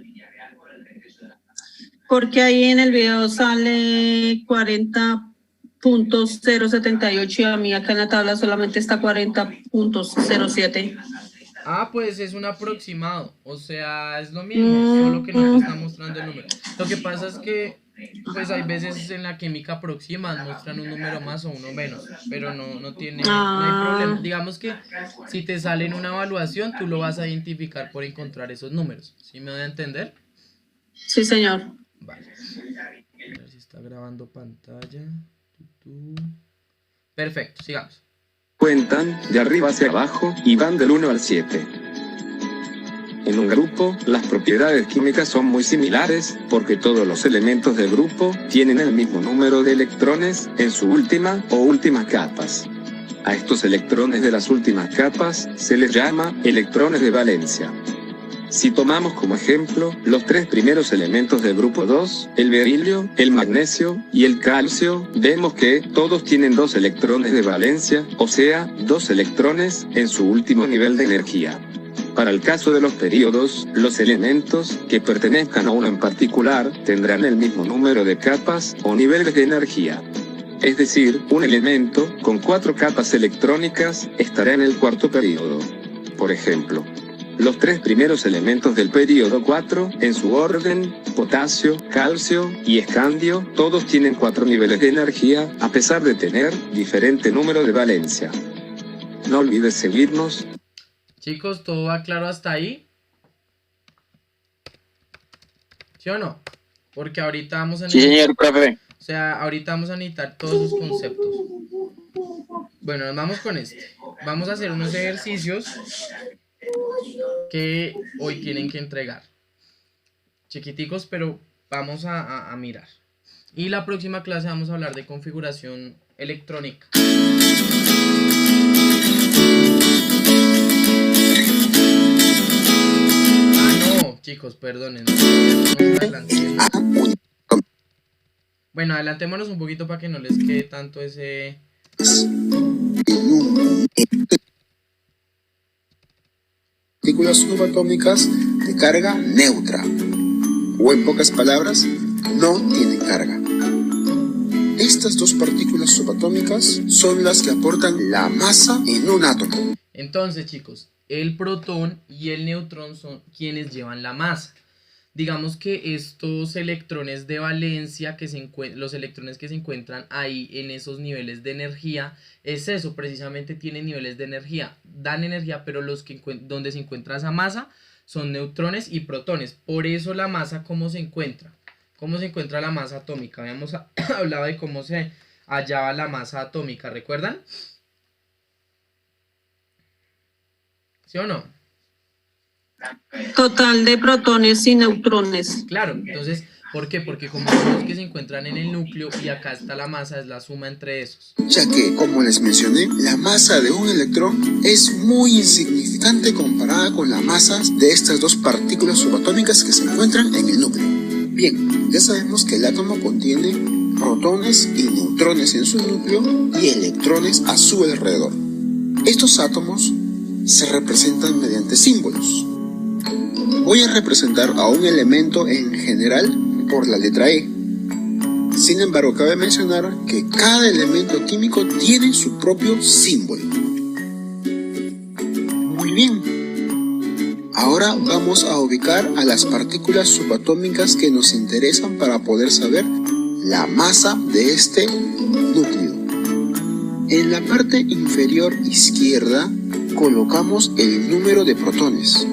Porque ahí en el video sale 40.078 y a mí acá en la tabla solamente está 40.07. Ah, pues es un aproximado, o sea, es lo mismo, solo que no te está mostrando el número. Lo que pasa es que, pues hay veces en la química aproximan, muestran un número más o uno menos, pero no hay problema. Digamos que si te sale en una evaluación, tú lo vas a identificar por encontrar esos números. ¿Sí me doy a entender? Sí, señor. Vale. A ver si está grabando pantalla. Perfecto, sigamos. Cuentan de arriba hacia abajo y van del 1 al 7. En un grupo, las propiedades químicas son muy similares porque todos los elementos del grupo tienen el mismo número de electrones en su última o últimas capas. A estos electrones de las últimas capas se les llama electrones de valencia. Si tomamos como ejemplo los 3 primeros elementos del grupo 2, el berilio, el magnesio y el calcio, vemos que todos tienen 2 electrones de valencia, o sea, 2 electrones en su último nivel de energía. Para el caso de los períodos, los elementos que pertenezcan a uno en particular tendrán el mismo número de capas o niveles de energía. Es decir, un elemento con 4 capas electrónicas estará en el cuarto período. Por ejemplo, los 3 primeros elementos del período 4, en su orden, potasio, calcio y escandio, todos tienen 4 niveles de energía, a pesar de tener diferente número de valencia. No olvides seguirnos. Chicos, ¿todo va claro hasta ahí? ¿Sí o no? Porque ahorita vamos a necesitar... Sí, señor profe. O sea, ahorita vamos a necesitar todos esos conceptos. Bueno, nos vamos con este. Vamos a hacer unos ejercicios que hoy tienen que entregar. Chiquiticos, pero vamos a mirar. Y la próxima clase vamos a hablar de configuración electrónica. No, chicos, perdonen. Bueno, adelantémonos un poquito para que no les quede tanto ese... Partículas subatómicas de carga neutra, o en pocas palabras, no tienen carga. Estas 2 partículas subatómicas son las que aportan la masa en un átomo. Entonces, chicos, el protón y el neutrón son quienes llevan la masa. Digamos que estos electrones de valencia, los electrones que se encuentran ahí en esos niveles de energía, es eso, precisamente tienen niveles de energía, dan energía, pero donde se encuentra esa masa son neutrones y protones. Por eso la masa, ¿cómo se encuentra? ¿Cómo se encuentra la masa atómica? Habíamos hablado de cómo se hallaba la masa atómica, ¿recuerdan? ¿Sí o no? Total de protones y neutrones. Claro, entonces, ¿por qué? Porque como son los que se encuentran en el núcleo y acá está la masa, es la suma entre esos. Ya que, como les mencioné, la masa de un electrón es muy insignificante comparada con la masa de estas 2 partículas subatómicas que se encuentran en el núcleo. Bien, ya sabemos que el átomo contiene protones y neutrones en su núcleo y electrones a su alrededor. Estos átomos se representan mediante símbolos. Voy a representar a un elemento en general por la letra E. Sin embargo, cabe mencionar que cada elemento químico tiene su propio símbolo. Muy bien. Ahora vamos a ubicar a las partículas subatómicas que nos interesan para poder saber la masa de este núcleo. En la parte inferior izquierda colocamos el número de protones,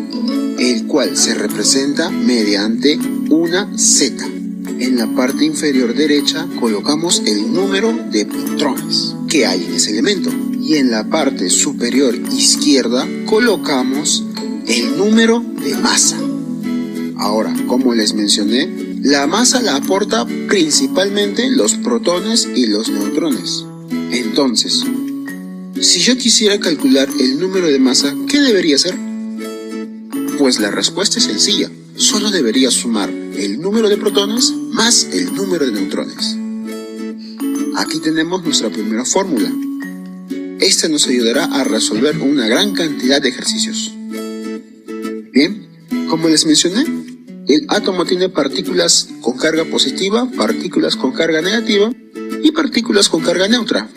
el cual se representa mediante una Z. En la parte inferior derecha colocamos el número de neutrones que hay en ese elemento. Y en la parte superior izquierda colocamos el número de masa. Ahora, como les mencioné, la masa la aporta principalmente los protones y los neutrones. Entonces, si yo quisiera calcular el número de masa, ¿qué debería hacer? Pues la respuesta es sencilla. Solo debería sumar el número de protones más el número de neutrones. Aquí tenemos nuestra primera fórmula. Esta nos ayudará a resolver una gran cantidad de ejercicios. Bien, como les mencioné, el átomo tiene partículas con carga positiva, partículas con carga negativa y partículas con carga neutra.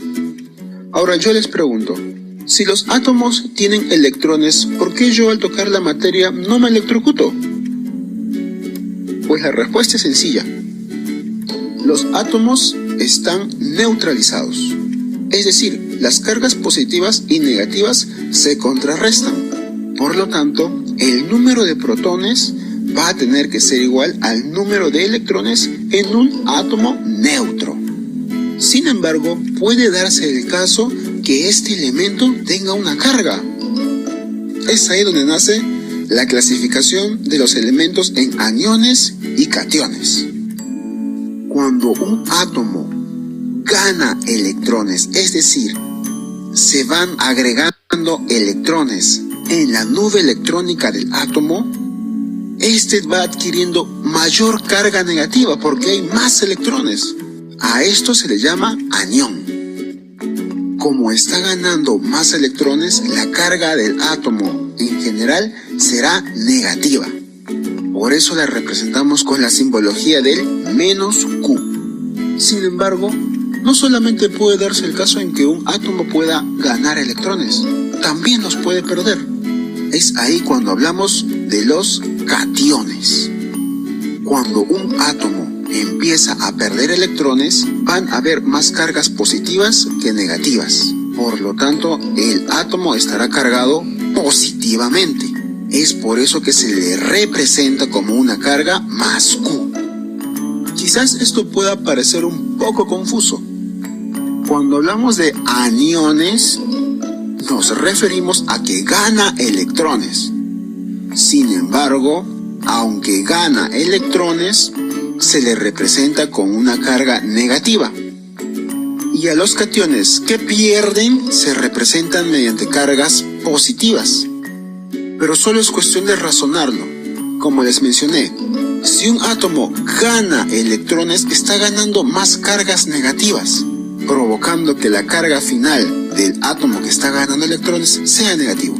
Ahora yo les pregunto, si los átomos tienen electrones, ¿por qué yo al tocar la materia no me electrocuto? Pues la respuesta es sencilla. Los átomos están neutralizados. Es decir, las cargas positivas y negativas se contrarrestan. Por lo tanto, el número de protones va a tener que ser igual al número de electrones en un átomo neutro. Sin embargo, puede darse el caso que este elemento tenga una carga. Es ahí donde nace la clasificación de los elementos en aniones y cationes. Cuando un átomo gana electrones, es decir, se van agregando electrones en la nube electrónica del átomo, este va adquiriendo mayor carga negativa porque hay más electrones. A esto se le llama anión. Como está ganando más electrones, la carga del átomo en general será negativa. Por eso la representamos con la simbología del menos Q. Sin embargo, no solamente puede darse el caso en que un átomo pueda ganar electrones, también los puede perder. Es ahí cuando hablamos de los cationes. Cuando un átomo empieza a perder electrones, van a haber más cargas positivas que negativas. Por lo tanto, el átomo estará cargado positivamente. Es por eso que se le representa como una carga más Q. Quizás esto pueda parecer un poco confuso. Cuando hablamos de aniones, nos referimos a que gana electrones. Sin embargo, aunque gana electrones, se le representa con una carga negativa. Y a los cationes que pierden se representan mediante cargas positivas. Pero solo es cuestión de razonarlo. Como les mencioné, si un átomo gana electrones, está ganando más cargas negativas, provocando que la carga final del átomo que está ganando electrones sea negativo.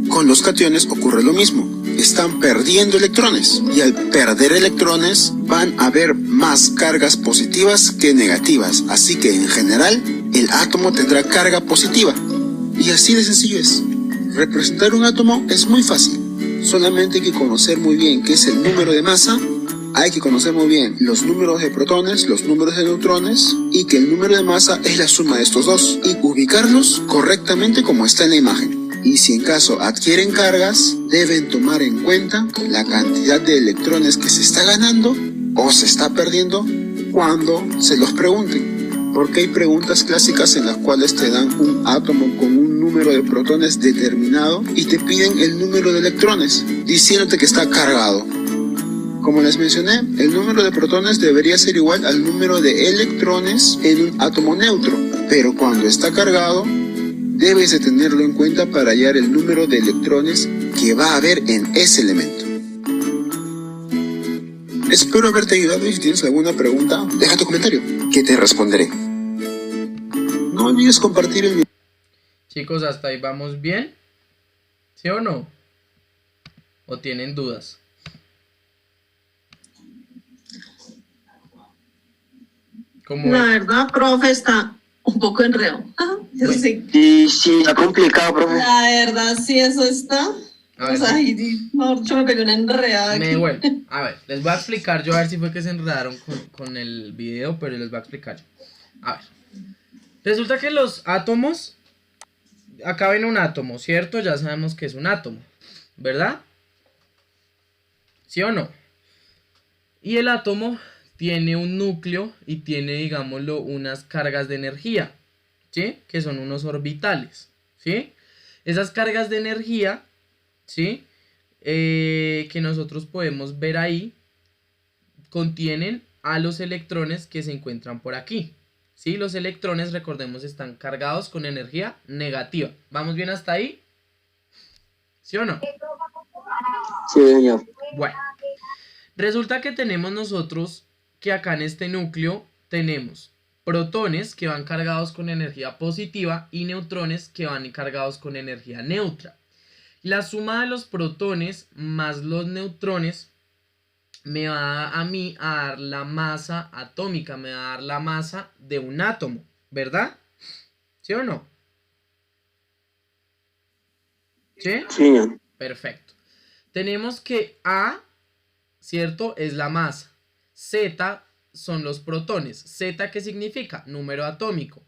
Con los cationes ocurre lo mismo. Están perdiendo electrones y al perder electrones van a haber más cargas positivas que negativas, así que en general el átomo tendrá carga positiva. Y así de sencillo es. Representar un átomo es muy fácil, solamente hay que conocer muy bien qué es el número de masa, hay que conocer muy bien los números de protones, los números de neutrones, y que el número de masa es la suma de estos dos, y ubicarlos correctamente como está en la imagen. Y si en caso adquieren cargas, deben tomar en cuenta la cantidad de electrones que se está ganando o se está perdiendo cuando se los pregunten. Porque hay preguntas clásicas en las cuales te dan un átomo con un número de protones determinado y te piden el número de electrones, diciéndote que está cargado. Como les mencioné, el número de protones debería ser igual al número de electrones en un átomo neutro, pero cuando está cargado, debes de tenerlo en cuenta para hallar el número de electrones que va a haber en ese elemento. Espero haberte ayudado y si tienes alguna pregunta, deja tu comentario, que te responderé. No olvides compartir el video. Chicos, ¿hasta ahí vamos bien? ¿Sí o no? ¿O tienen dudas? La verdad, profe, está un poco enredado. Sí. Sí, está complicado, profe. La verdad, sí, eso está. O sea, mejor dicho, me pegué una enredada aquí. Me vuelvo. A ver, les voy a explicar yo a ver si fue que se enredaron con el video, pero les voy a explicar yo. A ver. Resulta que los átomos, acá ven un átomo, ¿cierto? Ya sabemos que es un átomo, ¿verdad? ¿Sí o no? Y el átomo tiene un núcleo y tiene, digámoslo, unas cargas de energía, ¿sí? Que son unos orbitales, ¿sí? Esas cargas de energía, ¿sí? Que nosotros podemos ver ahí, contienen a los electrones que se encuentran por aquí, ¿sí? Los electrones, recordemos, están cargados con energía negativa. ¿Vamos bien hasta ahí? ¿Sí o no? Sí, señor. Bueno, resulta que tenemos nosotros que acá en este núcleo tenemos protones que van cargados con energía positiva y neutrones que van cargados con energía neutra. La suma de los protones más los neutrones me va a mí a dar la masa atómica, me va a dar la masa de un átomo, ¿verdad? ¿Sí o no? ¿Sí? Sí. Perfecto. Tenemos que A, ¿cierto? Es la masa. Z son los protones. Z, ¿qué significa? Número atómico.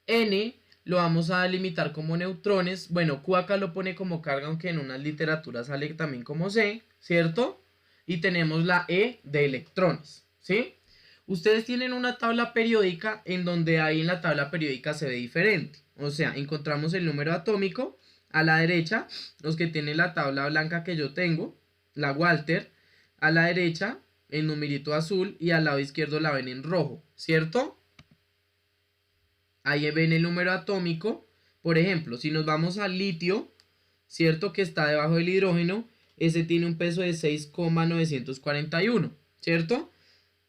N lo vamos a delimitar como neutrones. Bueno, Q acá lo pone como carga, aunque en unas literaturas sale también como C, ¿cierto? Y tenemos la E de electrones, ¿sí? Ustedes tienen una tabla periódica en donde ahí en la tabla periódica se ve diferente. O sea, encontramos el número atómico. A la derecha, los que tienen la tabla blanca que yo tengo, la Walter. A la derecha, el numerito azul, y al lado izquierdo la ven en rojo, ¿cierto? Ahí ven el número atómico. Por ejemplo, si nos vamos al litio, ¿cierto? Que está debajo del hidrógeno, ese tiene un peso de 6,941, ¿cierto?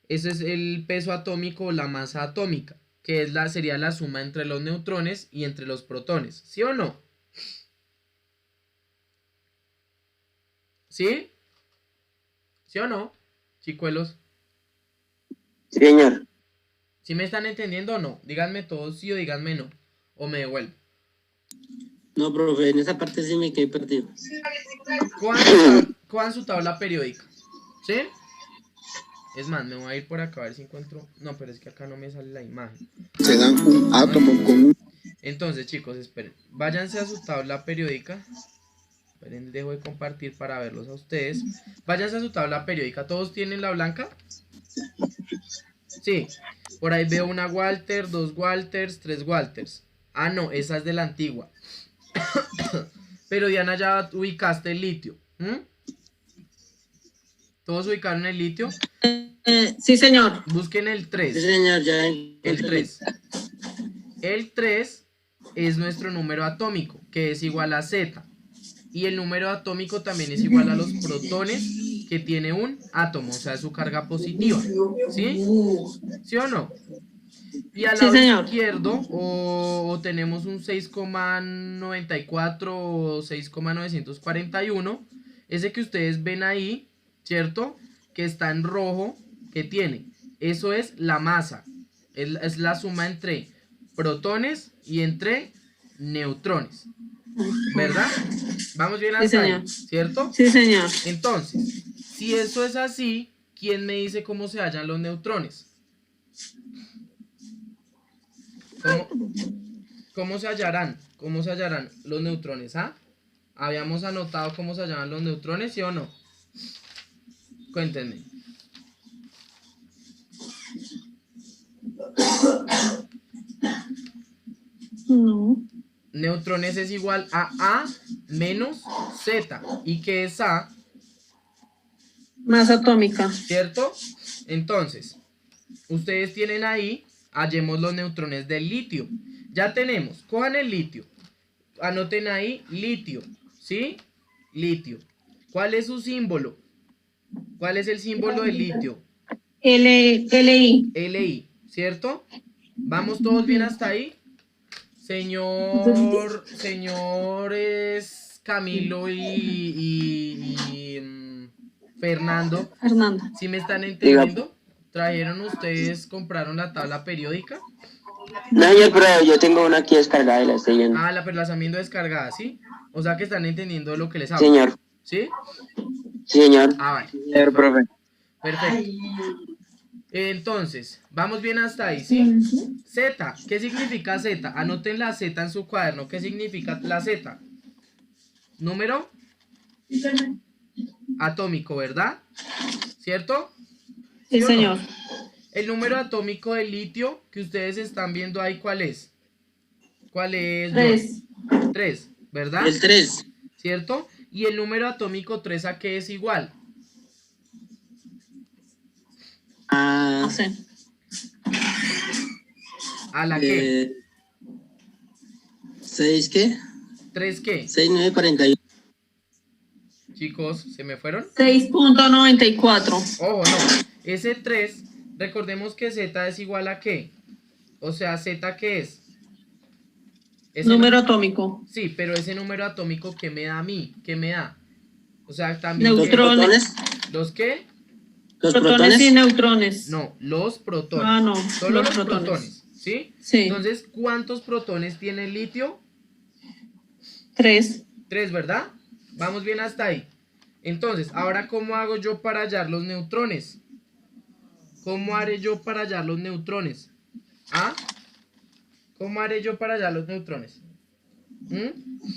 Ese es el peso atómico o la masa atómica, que es sería la suma entre los neutrones y entre los protones, ¿sí o no? ¿Sí? ¿Sí o no, chicuelos? Sí, señor. ¿Sí me están entendiendo o no? Díganme todos sí o díganme no, o me devuelvo. No, profe, en esa parte sí me quedé perdido. Cojan su tabla periódica, ¿sí? Es más, me voy a ir por acá a ver si encuentro... No, pero es que acá no me sale la imagen. Se dan un átomo con un... Entonces, chicos, esperen. Váyanse a su tabla periódica. Esperen, dejo de compartir para verlos a ustedes. Váyanse a su tabla periódica. ¿Todos tienen la blanca? Sí. Por ahí veo una Walter, 2 Walters, 3 Walters. Ah, no, esa es de la antigua. Pero Diana, ya ubicaste el litio. ¿Todos ubicaron el litio? Sí, señor. Busquen el 3. Sí, señor, ya. El 3. El 3 es nuestro número atómico, que es igual a Z. Y el número atómico también es igual a los protones que tiene un átomo, o sea, su carga positiva. ¿Sí? ¿Sí o no? Y al lado izquierdo o tenemos un 6,94 o 6,941. Ese que ustedes ven ahí, ¿cierto? Que está en rojo, que tiene. Eso es la masa. Es la suma entre protones y entre neutrones. ¿Verdad? Vamos bien hasta ahí, ¿cierto? Sí, señor. Entonces, si eso es así, ¿quién me dice cómo se hallan los neutrones? ¿Cómo se hallarán? ¿Cómo se hallarán los neutrones? ¿Ah? ¿Habíamos anotado cómo se hallaban los neutrones, sí o no? Cuéntenme. No. Neutrones es igual a A menos Z. ¿Y qué es A? Masa atómica. ¿Cierto? Entonces, ustedes tienen ahí, hallemos los neutrones del litio. Ya tenemos, cojan el litio. Anoten ahí, litio. ¿Sí? Litio. ¿Cuál es su símbolo? ¿Cuál es el símbolo del litio? LI. LI, ¿cierto? ¿Vamos todos bien hasta ahí? Señores Camilo y Fernando. ¿Sí me están entendiendo? ¿Trajeron ustedes, compraron la tabla periódica? No, señor, pero yo tengo una aquí descargada y la estoy viendo. Ah, pero la están viendo descargada, ¿sí? O sea que están entendiendo lo que les hablo. Señor. ¿Sí? Sí, señor. Ah, vale. Señor, profe. Perfecto. Entonces, vamos bien hasta ahí, ¿sí? Z, ¿qué significa Z? Anoten la Z en su cuaderno. ¿Qué significa la Z? Número atómico, ¿verdad? ¿Cierto? Sí, ¿Sí señor. No? El número atómico del litio que ustedes están viendo ahí, ¿cuál es? ¿Cuál es? 3. 3, ¿verdad? El 3. ¿Cierto? Y el número atómico 3, ¿a qué es igual? No sé. ¿A la qué? 6 ¿qué? 3 ¿qué? 6,941. Chicos, ¿se me fueron? 6.94. Ojo, no. Ese 3, recordemos que Z es igual a ¿qué? O sea, Z, ¿qué es? Número atómico. Sí, pero ese número atómico, ¿qué me da a mí? ¿Qué me da? O sea, también... Neutrones. ¿Los qué? ¿Los protones y neutrones. No, los protones. Ah, no. Solo los protones. ¿Sí? Sí. Entonces, ¿cuántos protones tiene el litio? 3. 3, ¿verdad? Vamos bien hasta ahí. Entonces, ahora, ¿cómo hago yo para hallar los neutrones? ¿Cómo haré yo para hallar los neutrones? ¿Ah? ¿Cómo haré yo para hallar los neutrones?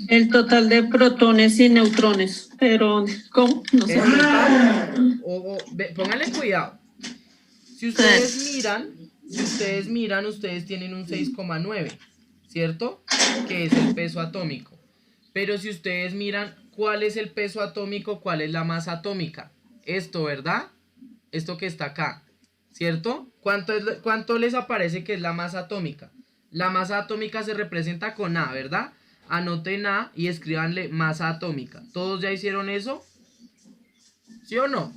El total de protones y neutrones. Pero, ¿cómo? No sé. Pónganle cuidado. Si ustedes miran, ustedes tienen un 6,9, ¿cierto? Que es el peso atómico. Pero si ustedes miran, ¿cuál es el peso atómico? ¿Cuál es la masa atómica? Esto, ¿verdad? Esto que está acá, ¿cierto? ¿Cuánto les aparece que es la masa atómica? La masa atómica se representa con A, ¿verdad? Anoten A y escríbanle masa atómica. ¿Todos ya hicieron eso? ¿Sí o no?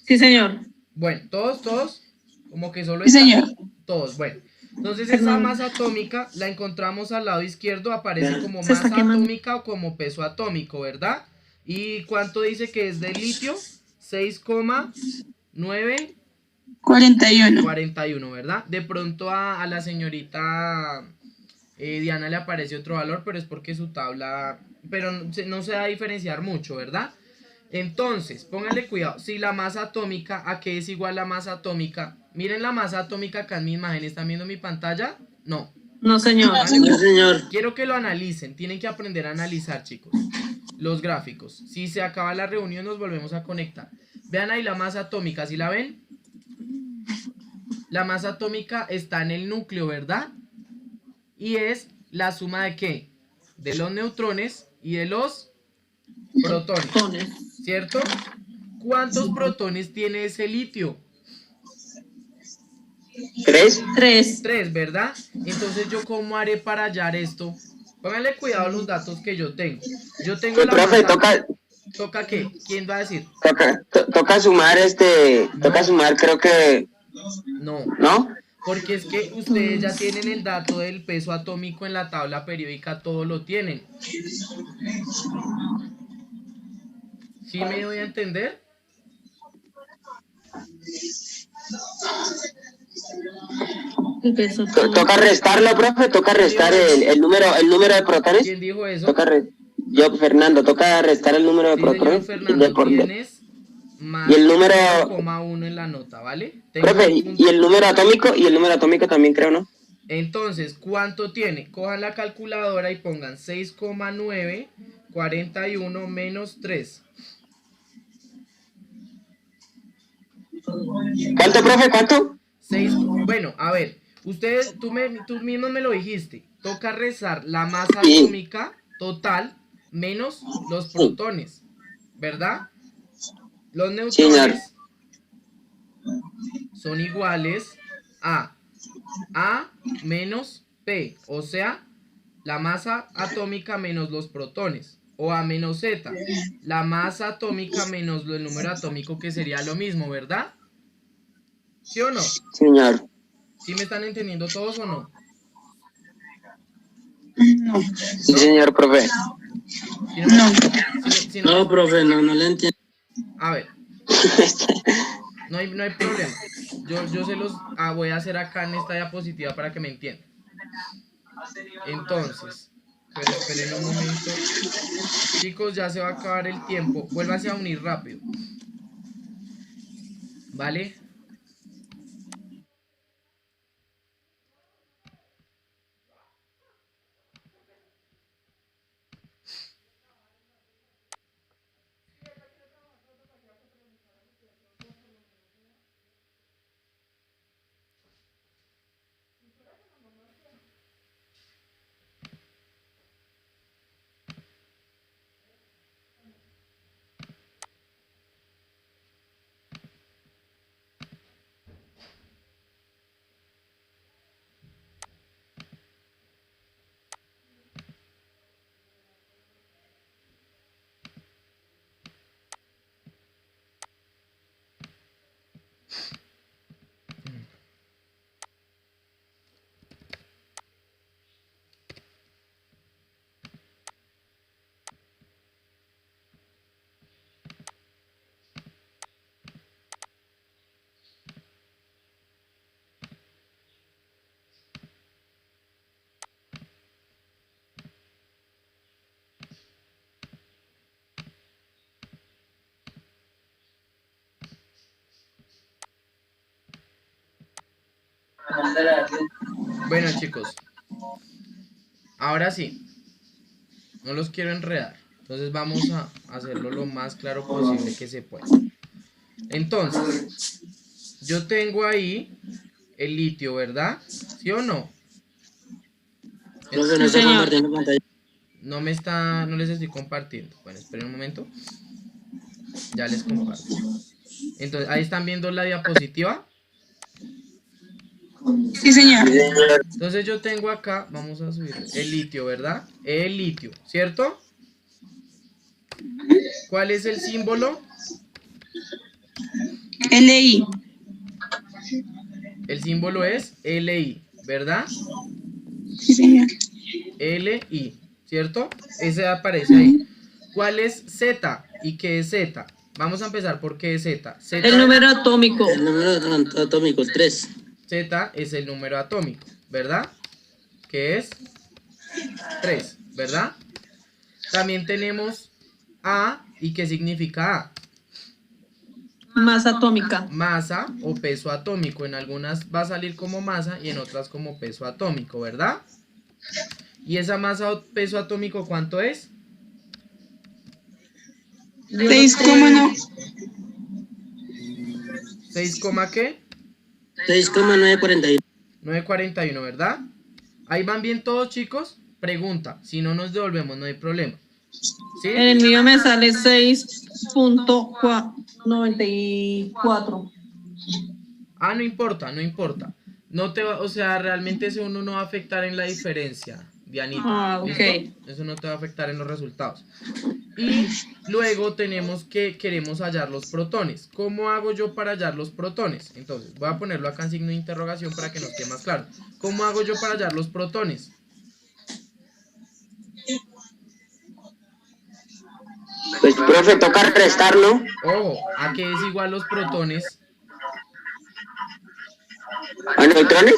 Sí, señor. Bueno, todos, como que solo Sí, señor. todos, bueno. Entonces esa masa atómica la encontramos al lado izquierdo, aparece como Se está masa quemando. atómica o como peso atómico, ¿verdad? ¿Y cuánto dice que es de litio? 6,9 41. 41, ¿verdad? De pronto a la señorita Diana le aparece otro valor, pero es porque su tabla, pero no se da a diferenciar mucho, ¿verdad? Entonces, pónganle cuidado, si la masa atómica, ¿a qué es igual la masa atómica? Miren la masa atómica acá en mi imagen, ¿están viendo mi pantalla? No. No, señor. No, señor. Quiero que lo analicen, tienen que aprender a analizar, chicos, los gráficos. Si se acaba la reunión, nos volvemos a conectar. Vean ahí la masa atómica, ¿sí la ven? La masa atómica está en el núcleo, ¿verdad? Y es la suma de ¿qué? De los neutrones y de los protones, ¿cierto? ¿Cuántos protones tiene ese litio? 3. 3, ¿verdad? Entonces, ¿yo cómo haré para hallar esto? Pónganle cuidado a los datos que yo tengo. Yo tengo Pues, la profe, masa... ¿Toca qué? ¿Quién va a decir? Toca sumar toca sumar, creo que... No. ¿No? Porque es que ustedes ya tienen el dato del peso atómico en la tabla periódica, todo lo tienen. ¿Sí me doy a entender? Toca restarlo, profe, toca restar el número de protones. ¿Quién dijo eso? Yo, Fernando, toca restar el número de protones. Señor Fernando, tienes más y el número 1,1 en la nota, ¿vale? Profe, y el número atómico también creo, ¿no? Entonces, ¿cuánto tiene? Cojan la calculadora y pongan 6,9 41 menos 3. ¿Cuánto, profe? ¿Cuánto? 6. Bueno, a ver, tú mismo me lo dijiste. Toca restar la masa atómica total menos los protones, ¿verdad? Los neutrones son iguales a A menos P, o sea, la masa atómica menos los protones, o A menos Z, la masa atómica menos el número atómico, que sería lo mismo, ¿verdad? ¿Sí o no? Señor. ¿Sí me están entendiendo todos o no? No. Sí, señor, profe. No, profe, no le entiendo. A ver. No hay problema. Yo se los voy a hacer acá en esta diapositiva para que me entiendan. Entonces, pero esperen un momento. Chicos, ya se va a acabar el tiempo. Vuélvanse a unir rápido. ¿Vale? Bueno, chicos, ahora sí, no los quiero enredar, entonces vamos a hacerlo lo más claro posible que se pueda. Entonces, yo tengo ahí el litio, ¿verdad? ¿Sí o no? Profe, no está compartiendo pantalla. No les estoy compartiendo. Bueno, esperen un momento. Ya les comparto. Entonces, ahí están viendo la diapositiva. Sí, señor. Entonces yo tengo acá, vamos a subir el litio, ¿verdad? El litio, ¿cierto? ¿Cuál es el símbolo? LI. El símbolo es LI, ¿verdad? Sí, señor. LI, ¿cierto? Ese aparece ahí. ¿Cuál es Z y qué es Z? Vamos a empezar por qué es Z. El número atómico. El número atómico, 3. Z es el número atómico, ¿verdad? Que es 3, ¿verdad? También tenemos A, ¿y qué significa A? Masa atómica. Masa o peso atómico. En algunas va a salir como masa y en otras como peso atómico, ¿verdad? ¿Y esa masa o peso atómico cuánto es? 6,9. 6, ¿qué? 6,941. 941, ¿verdad? Ahí van bien todos, chicos. Pregunta, si no nos devolvemos no hay problema. ¿Sí? En el mío me sale 6.94. Ah, no importa, no importa. No te va, o sea, realmente ese uno no va a afectar en la diferencia, Dianita. Ah, ok. ¿Listo? Eso no te va a afectar en los resultados. Y luego tenemos que queremos hallar los protones. ¿Cómo hago yo para hallar los protones? Entonces, voy a ponerlo acá en signo de interrogación para que nos quede más claro. ¿Cómo hago yo para hallar los protones? Pues, profe, toca restarlo. Ojo, ¿a qué es igual los protones? ¿A neutrones?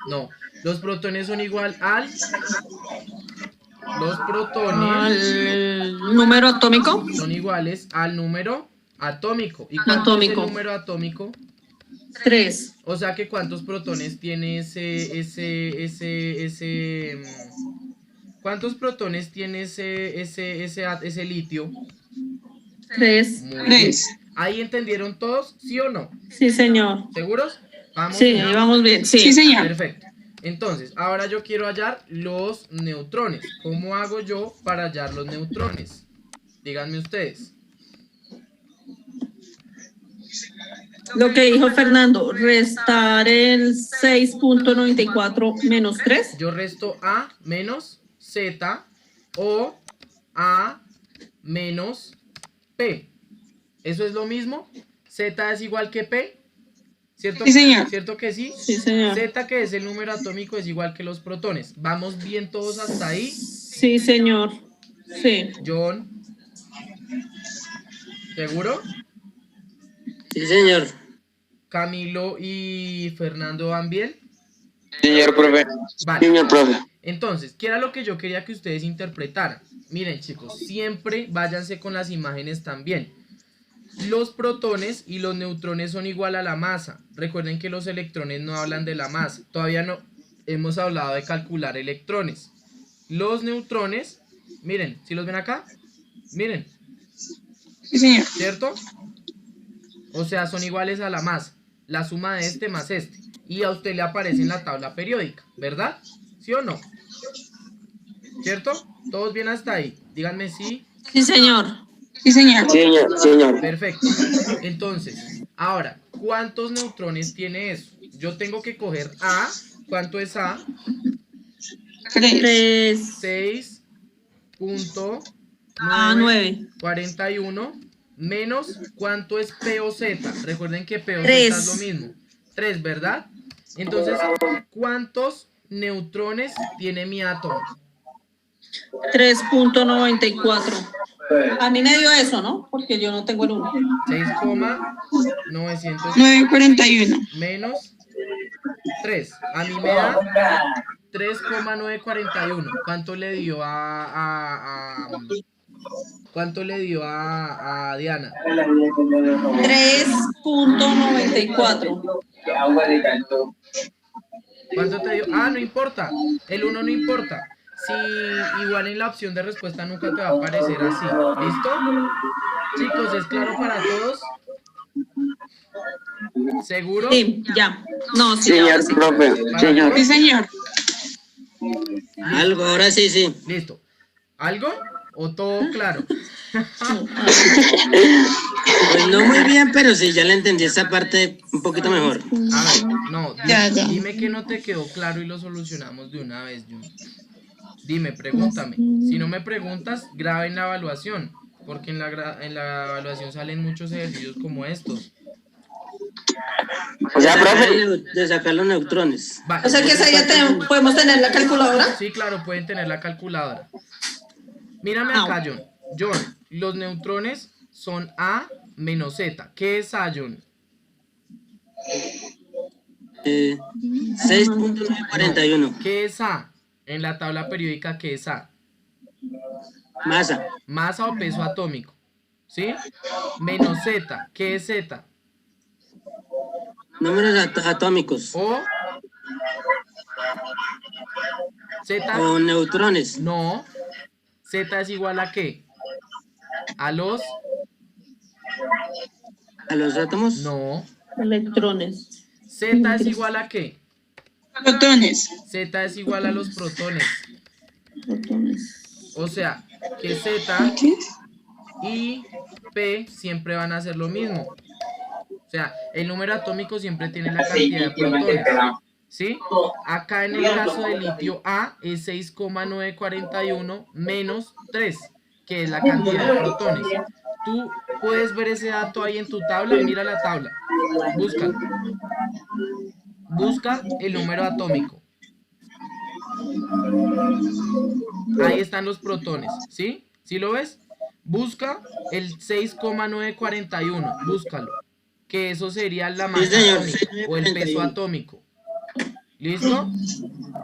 No, los protones son igual al... Los protones ¿El número atómico? son iguales al número atómico. ¿Y cuánto es el número atómico? 3. O sea que ¿cuántos protones tiene ¿cuántos protones tiene ese litio? 3. Muy bien. ¿Ahí entendieron todos? ¿Sí o no? Sí, señor. ¿Seguros? ¿Vamos? Sí, ahí vamos bien. Sí, Sí, señor. Perfecto. Entonces, ahora yo quiero hallar los neutrones. ¿Cómo hago yo para hallar los neutrones? Díganme ustedes. Lo que dijo Fernando, restar el 6.94 menos 3. Yo resto A menos Z o A menos P. ¿Eso es lo mismo? ¿Z es igual que P? ¿Cierto? Sí, señor. ¿Cierto que sí? Sí, señor. Z, que es el número atómico, es igual que los protones. ¿Vamos bien todos hasta ahí? Sí, señor. Sí. John. ¿Seguro? Sí, señor. Camilo y Fernando, ¿van bien? Señor profe. Vale. Señor profe. Entonces, ¿qué era lo que yo quería que ustedes interpretaran? Miren, chicos, siempre váyanse con las imágenes también. Los protones y los neutrones son igual a la masa. Recuerden que los electrones no hablan de la masa. Todavía no hemos hablado de calcular electrones. Los neutrones, miren, ¿sí los ven acá? Miren, Sí, señor. ¿cierto? O sea, son iguales a la masa. La suma de este más este. Y a usted le aparece en la tabla periódica, ¿verdad? ¿Sí o no? ¿Cierto? ¿Todos bien hasta ahí? Díganme sí. Sí, señor. Sí, señor. Señor, señor. Perfecto. Entonces, ahora, ¿cuántos neutrones tiene eso? Yo tengo que coger A. ¿Cuánto es A? 3. 6.941 menos ¿cuánto es P o Z? Recuerden que P o Z es lo mismo. 3, ¿verdad? Entonces, ¿cuántos neutrones tiene mi átomo? 3.94. A mí me dio eso, ¿no? Porque yo no tengo el 1. 941. menos 3. A mí me da 3,941. ¿Cuánto le dio ¿cuánto le dio a Diana? 3.94. ¿Cuánto te dio? Ah, no importa. El 1 no importa. Si igual en la opción de respuesta nunca te va a aparecer así. ¿Listo? Chicos, ¿es claro para todos? ¿Seguro? Sí, ya. No, sí, Señor ahora sí. profe. Señor. Sí, señor. Algo, ahora sí, sí. Listo. ¿Algo? ¿O todo claro? Pues no muy bien, pero sí, ya le entendí esa parte un poquito mejor. A ver, no, Ya, ya. dime que no te quedó claro y lo solucionamos de una vez, Jun. Dime, pregúntame. Si no me preguntas, graben la evaluación. porque en la evaluación salen muchos ejercicios como estos. O sea, profe, de sacar los neutrones. Va, O sea que esa ya podemos tener la calculadora. sí, claro, pueden tener la calculadora. Mírame acá, John. John, los neutrones son A menos Z. ¿Qué es A, John? 6.941. ¿Qué es A? En la tabla periódica, ¿qué es A? Masa. Masa o peso atómico. ¿Sí? Menos Z. ¿Qué es Z? Números atómicos. O Z. O neutrones. No. Z es igual a ¿qué? A los átomos. No. Electrones. Z es igual a ¿qué? Protones. Z es igual a los protones. Protones. O sea, que Z y P siempre van a ser lo mismo. O sea, el número atómico siempre tiene la cantidad de protones. ¿Sí? Acá en el caso del litio A es 6,941 menos 3, que es la cantidad de protones. Tú puedes ver ese dato ahí en tu tabla, mira la tabla. Búscalo. Busca el número atómico. Ahí están los protones, ¿sí? ¿Sí lo ves? Busca el 6,941, búscalo. Que eso sería la masa atómica o el peso atómico. ¿Listo?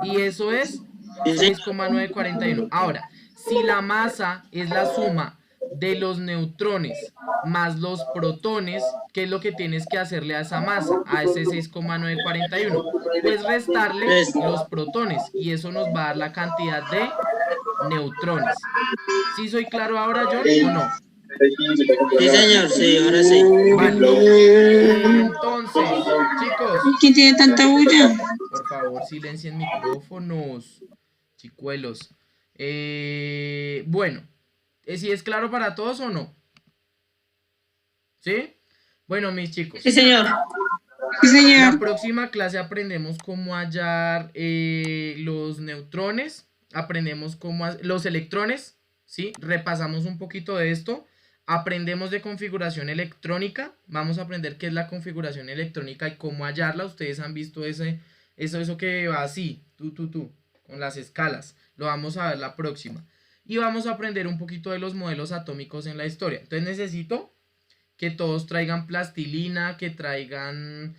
Y eso es 6,941. Ahora, si la masa es la suma de los neutrones más los protones, ¿qué es lo que tienes que hacerle a esa masa? A ese 6,941. Pues restarle los protones y eso nos va a dar la cantidad de neutrones. ¿Sí soy claro ahora, John, o no? Sí, señor, sí, ahora sí. Vale. Entonces, chicos. ¿Quién tiene tanta bulla? Por favor, silencien micrófonos, chicuelos. Bueno, ¿sí es claro para todos o no? ¿Sí? Bueno, mis chicos. Sí, señor. Sí, señor. La próxima clase aprendemos cómo hallar los neutrones, aprendemos cómo los electrones, ¿sí? Repasamos un poquito de esto, aprendemos de configuración electrónica, vamos a aprender qué es la configuración electrónica y cómo hallarla. Ustedes han visto eso que va así, con las escalas, lo vamos a ver la próxima. Y vamos a aprender un poquito de los modelos atómicos en la historia. Entonces necesito que todos traigan plastilina, que traigan,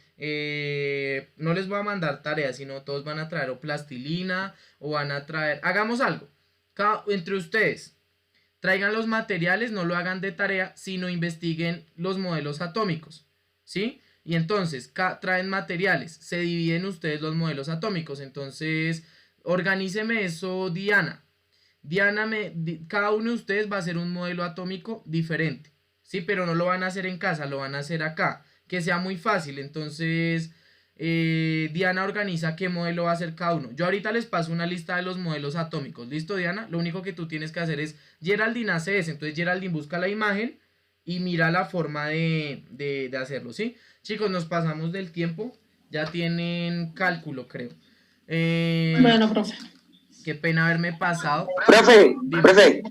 no les voy a mandar tareas, sino todos van a traer o plastilina o van a traer, hagamos algo, entre ustedes, traigan los materiales, no lo hagan de tarea, sino investiguen los modelos atómicos, ¿sí? Y entonces, traen materiales, se dividen ustedes los modelos atómicos, entonces, organíceme eso, Diana. Diana, cada uno de ustedes va a hacer un modelo atómico diferente. Sí, pero no lo van a hacer en casa, lo van a hacer acá. Que sea muy fácil. Entonces, Diana organiza qué modelo va a hacer cada uno. Yo ahorita les paso una lista de los modelos atómicos. ¿Listo, Diana? Lo único que tú tienes que hacer es, Geraldine hace eso. Entonces, Geraldine busca la imagen y mira la forma de hacerlo, ¿sí? Chicos, nos pasamos del tiempo. Ya tienen cálculo, creo. Bueno, profe. Qué pena haberme pasado. profe,